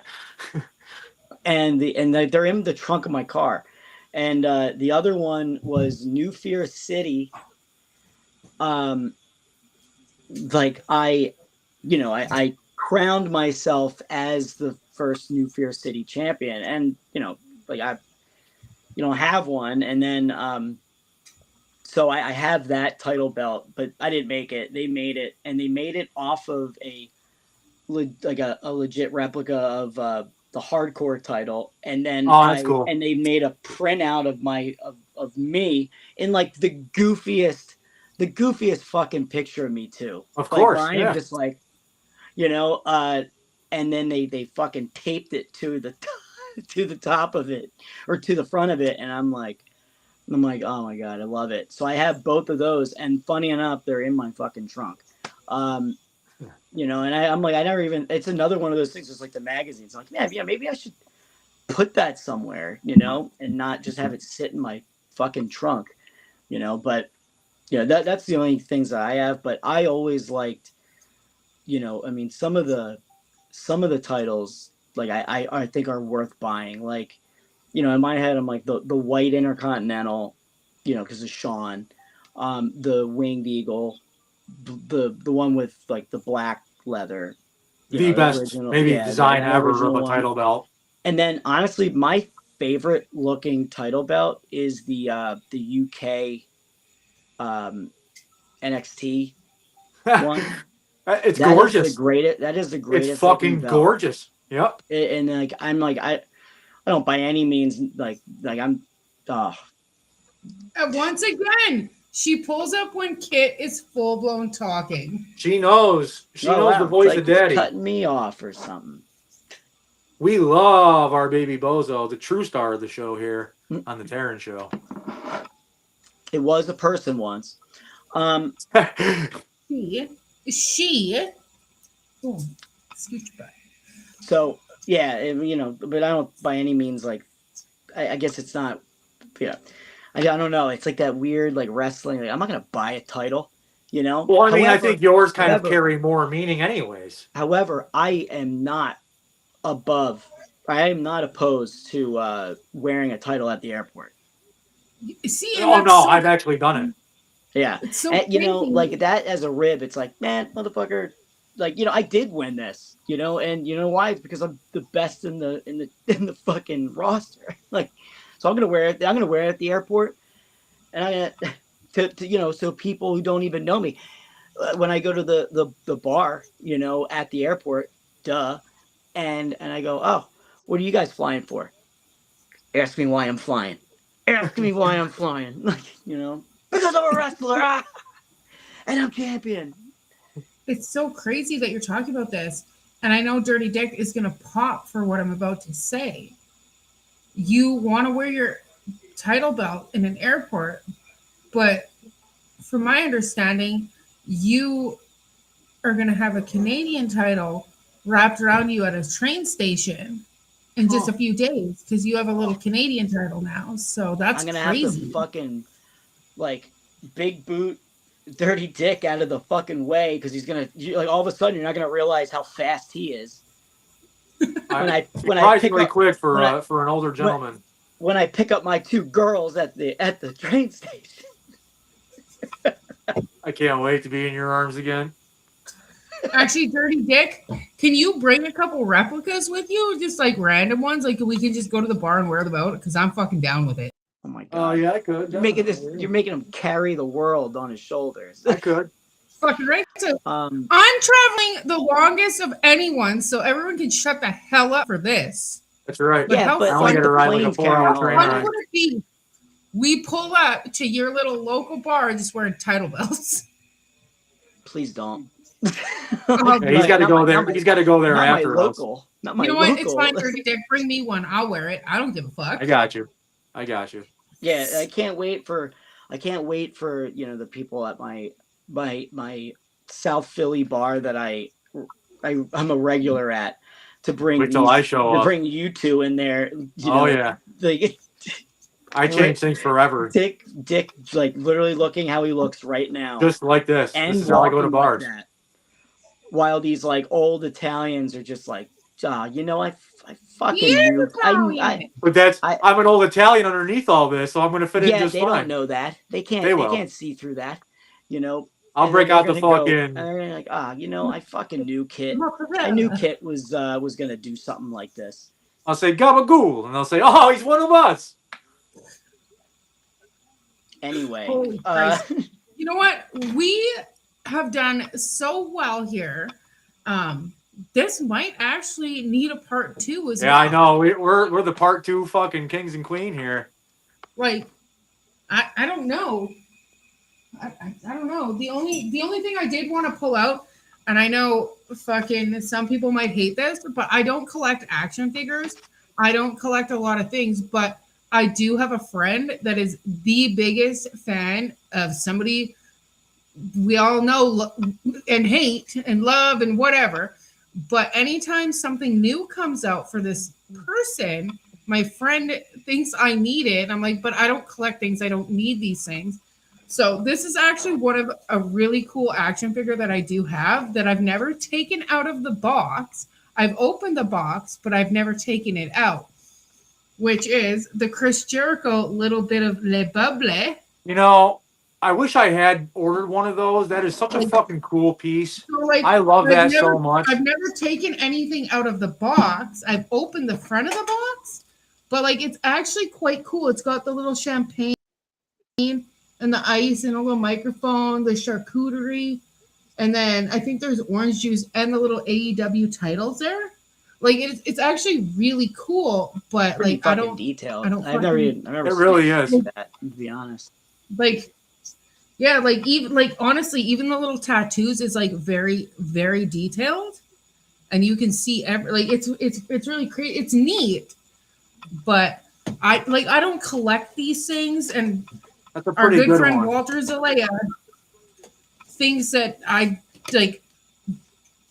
and they're in the trunk of my car. And the other one was New Fear City. Like I crowned myself as the first New Fear City champion, and like I have one, and then So I have that title belt, but I didn't make it. They made it, and they made it off of a legit replica of the hardcore title, and then Oh, that's cool. and they made a printout of of me in like the goofiest fucking picture of me too. Of like, course, where I am just like, and then they fucking taped it to the to the top of it or to the front of it, and I'm like, oh my god, I love it. So I have both of those, and funny enough, they're in my fucking trunk. And I'm like, I never even. It's another one of those things. It's like the magazines. I'm like, yeah, maybe I should put that somewhere, and not just have it sit in my fucking trunk, But that's the only things that I have. But I always liked, I mean, some of the titles, like I think are worth buying. Like, in my head, I'm like the White Intercontinental, because of Sean, the Winged Eagle, the one with like the black leather, the best original, design ever of a one. title belt. And then honestly, my favorite looking title belt is the UK NXT one. It's gorgeous. That is the greatest. It's fucking gorgeous. Yep. And like I'm like I don't by any means like I'm. Once again, she pulls up when Kit is full blown talking. She knows. She knows the voice of Daddy. Cutting me off or something. We love our baby Bozo, the true star of the show here on the Teryn Show. It was a person once. She. Oh, excuse me. So yeah, but I don't by any means like. I guess it's not. Yeah, I don't know. It's like that weird like wrestling. Like, I'm not gonna buy a title. Well, I mean, I think yours kind of carry more meaning, anyways. However, I am not opposed to wearing a title at the airport. See, oh no, I've actually done it. Yeah, it's so like that as a rib. It's like, man, motherfucker, like I did win this, and you know why? It's because I'm the best in the fucking roster. Like, so I'm gonna wear it. I'm gonna wear it at the airport, and I'm gonna so people who don't even know me, when I go to the bar, at the airport, and I go, oh, what are you guys flying for? Ask me why I'm flying. Ask me why I'm flying. Because I'm a wrestler, and I'm champion. It's so crazy that you're talking about this, and I know Dirty Dick is gonna pop for what I'm about to say. You want to wear your title belt in an airport, but from my understanding, you are going to have a Canadian title wrapped around you at a train station in just a few days because you have a little Canadian title now. So that's I'm gonna crazy. Have to fucking like big boot Dirty Dick out of the fucking way because he's gonna like all of a sudden you're not gonna realize how fast he is. When I pick up, quick for an older gentleman. When I pick up my two girls at the train station. I can't wait to be in your arms again. Actually, Dirty Dick, can you bring a couple replicas with you? Just like random ones? Like we can just go to the bar and wear them out? Because I'm fucking down with it. Oh my god. Oh yeah, I could. You're making him carry the world on his shoulders. I could. Fucking right. So, I'm traveling the longest of anyone, so everyone can shut the hell up for this. That's right. But yeah, but I only get to ride like a 4-hour train fun ride. would it be? We pull up to your little local bar just wearing title belts. Please don't. Yeah, he's got to go there. He's got to go there after us. Not my you know local. what? It's fine, Dirty Dick. Bring me one. I'll wear it. I don't give a fuck. I got you. Yeah, I can't wait for the people at my South Philly bar that I'm a regular at to bring Wait till I show up. bring you two in there. Yeah. I change things forever. Dick, like literally looking how he looks right now. Just like this. And this is how I go to bars. Like that. While these like old Italians are just like, I fucking But I'm an old Italian underneath all this, so I'm going to fit in just they fine. don't know that. They can't see through that. I'll break out the fucking. And they're like, I fucking knew Kit. I knew Kit was going to do something like this. I'll say gabagool, and they'll say, "Oh, he's one of us." Anyway, Holy Christ. You know what? We have done so well here. This might actually need a part 2 as well. Yeah, I know. We're the part 2 fucking kings and queen here. Like, I don't know. I don't know. The only thing I did want to pull out, and I know fucking some people might hate this, but I don't collect action figures. I don't collect a lot of things, but I do have a friend that is the biggest fan of somebody we all know and hate and love and whatever. But anytime something new comes out for this person, my friend thinks I need it. I'm like, but I don't collect things. I don't need these things. So this is actually one of a really cool action figure that I do have that I've never taken out of the box. I've opened the box, but I've never taken it out, which is the Chris Jericho little bit of Le Bubble. You know, I wish I had ordered one of those. That is such a fucking cool piece. So, like, I love that so much. I've never taken anything out of the box. I've opened the front of the box, but like it's actually quite cool. It's got the little champagne and the ice and a little microphone, the charcuterie, and then I think there's orange juice and the little AEW titles there. Like it's actually really cool, but pretty like I don't detailed. I don't I've never It really is. that, to be honest. like yeah, like even like honestly, even the little tattoos is like very, very detailed, and you can see every like it's really crazy. It's neat, but I don't collect these things, and That's a our pretty good friend one. Walter Zalea thinks that I like.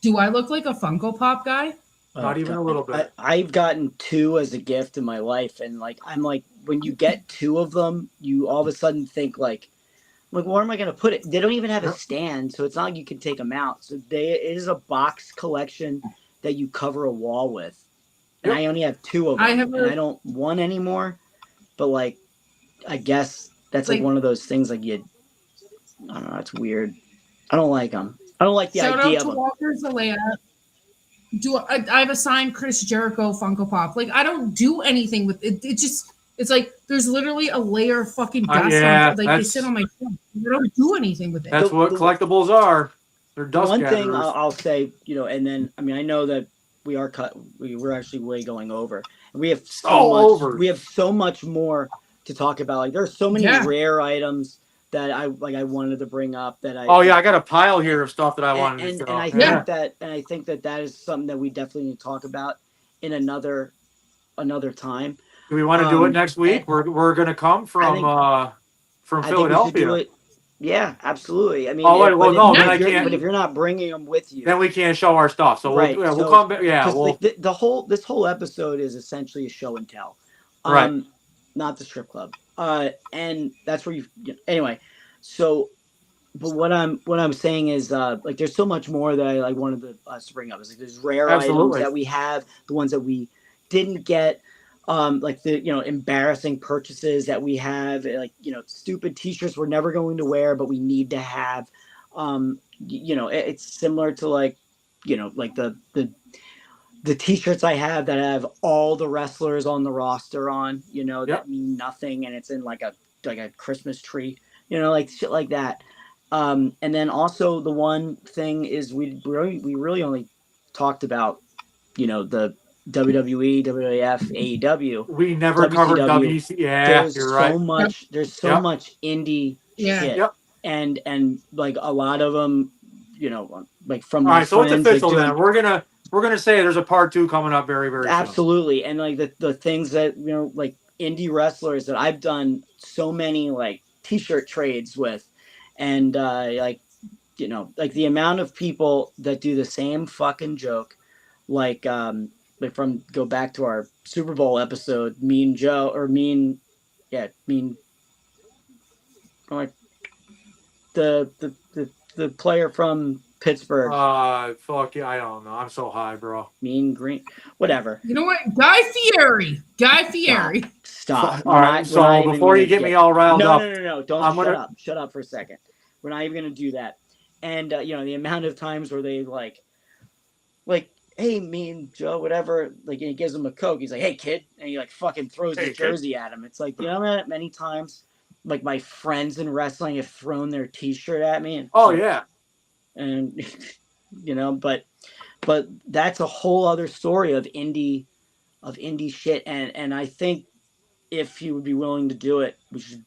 Do I look like a Funko Pop guy? Not even a little bit. I've gotten 2 as a gift in my life, and like I'm like, when you get 2 of them, you all of a sudden think like where am I going to put it? They don't even have a stand, so it's not like you can take them out. So it is a box collection that you cover a wall with, and I only have 2 of them, and I don't want any more. But like, I guess that's like one of those things like I don't know. It's weird. I don't like them. I don't like the Shout idea out to of them. Walter Zalea. I have a signed Chris Jericho Funko Pop. Like I don't do anything with it. It's like there's literally a layer of fucking dust on like they sit on my shelf. I don't do anything with it. That's what collectibles are. They're dust One gatherers. thing I'll say, and then I mean I know that we're actually way going over. And we have so much more to talk about. Like there's so many rare items that I wanted to bring up that I I got a pile here of stuff that I wanted to show. And I think that is something that we definitely need to talk about in another time. Do we want to do it next week? We're going to come from Philadelphia. Yeah, absolutely. I mean, then I can't. But if you're not bringing them with you, then we can't show our stuff. So we'll come back. Yeah, this whole episode is essentially a show and tell, right? Not the strip club. And that's where anyway. So, but what I'm saying is like there's so much more that I wanted us to bring up. It's like there's rare items that we have, the ones that we didn't get. Like the embarrassing purchases that we have, like stupid T-shirts we're never going to wear but we need to have. It's similar to like the T-shirts I have that have all the wrestlers on the roster on, that mean nothing, and it's in like a Christmas tree, like shit like that. And then also the one thing is we really only talked about the WWE, WWF, AEW. We never covered WC. Yeah, you're right. There's so much indie shit. Yep. And like a lot of them, like from all right. So it's official then. We're gonna say there's a part 2 coming up very, very soon. Absolutely. And like the things that like indie wrestlers that I've done so many like T-shirt trades with, and like the amount of people that do the same fucking joke, like go back to our Super Bowl episode, Mean Joe the player from Pittsburgh. Fuck yeah, I don't know. I'm so high, bro. Mean Green, whatever. You know what? Guy Fieri. Stop. All right. So before you get me all riled up, no. Don't shut up for a second. We're not even gonna do that. And the amount of times where they like, hey, Mean Joe, whatever, like, and he gives him a Coke. He's like, hey, kid. And he like fucking throws his jersey at him. It's like, many times like my friends in wrestling have thrown their T-shirt at me. Oh yeah. And you know, but that's a whole other story of indie shit. And I think if you would be willing to do it, we should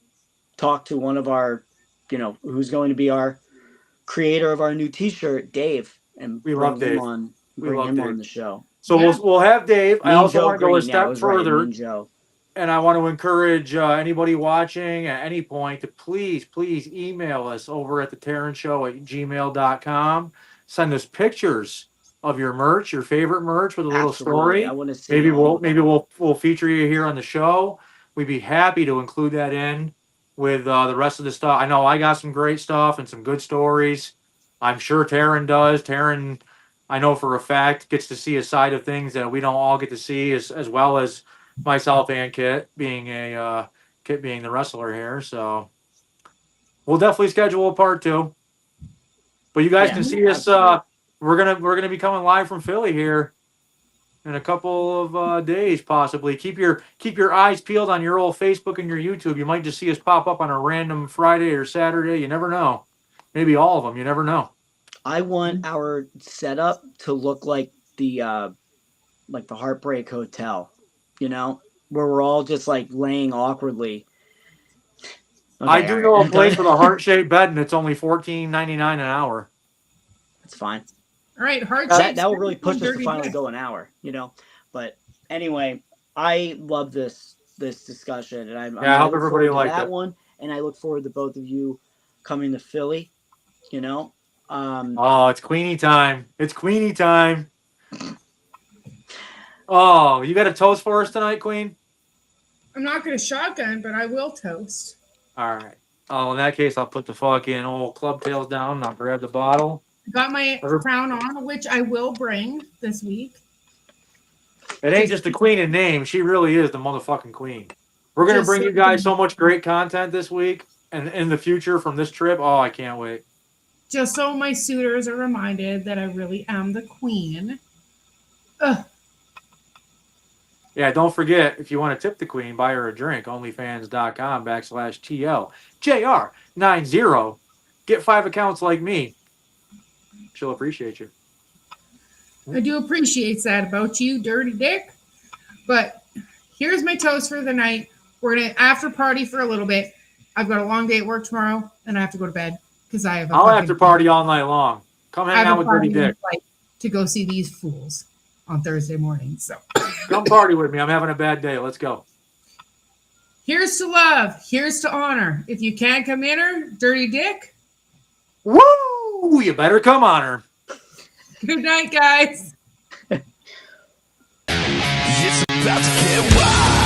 talk to one of our, you know, who's going to be our creator of our new T-shirt, Dave, and We bring love him Dave. on. We Bring love him Dave. on the show. So Yeah. we'll have Dave. I Mean also Joe want to go a Green. Yeah, I step was right, further. Mean Joe. And I want to encourage anybody watching at any point to please email us over at the Terynn Show at gmail.com. Send us pictures of your merch, your favorite merch with a little Absolutely. story. I want to see. Maybe all we'll feature you here on the show. We'd be happy to include that in with the rest of the stuff. I know I got some great stuff and some good stories. I'm sure Terynn does. Terynn, I know for a fact, gets to see a side of things that we don't all get to see, as well as myself and Kit being the wrestler here. So we'll definitely schedule a part 2. But you guys Yeah, can see us. absolutely. We're gonna be coming live from Philly here in a couple of days, possibly. Keep your eyes peeled on your old Facebook and your YouTube. You might just see us pop up on a random Friday or Saturday. You never know. Maybe all of them. You never know. I want our setup to look like the Heartbreak Hotel, you know, where we're all just like laying awkwardly. Okay, I do know a place with a heart-shaped bed, and it's only $14.99 an hour. That's fine. All right, heart That will really push us to finally go an hour, you know. But anyway, I love this discussion, and I hope everybody liked that it. one, and I look forward to both of you coming to Philly. You know. Oh, it's Queenie time! It's Queenie time! Oh, you got a toast for us tonight, Queen? I'm not going to shotgun, but I will toast. All right. Oh, in that case, I'll put the fucking old club tails down and I'll grab the bottle. Got my crown on, which I will bring this week. It ain't just the queen in name. She really is the motherfucking queen. We're going to bring you guys so much great content this week and in the future from this trip. Oh, I can't wait. Just so my suitors are reminded that I really am the queen. Ugh. Yeah, don't forget, if you want to tip the queen, buy her a drink, onlyfans.com/TLJR90. Get 5 accounts like me. She'll appreciate you. I do appreciate that about you, Dirty Dick. But here's my toast for the night. We're going to after party for a little bit. I've got a long day at work tomorrow, and I have to go to bed because I have I'll after party all night long. Come hang out with Dirty Dick. To go see these fools on Thursday morning. So come party with me. I'm having a bad day. Let's go. Here's to love. Here's to honor. If you can't come in her, Dirty Dick. Woo! You better come on her. Good night, guys. It's about to get wild.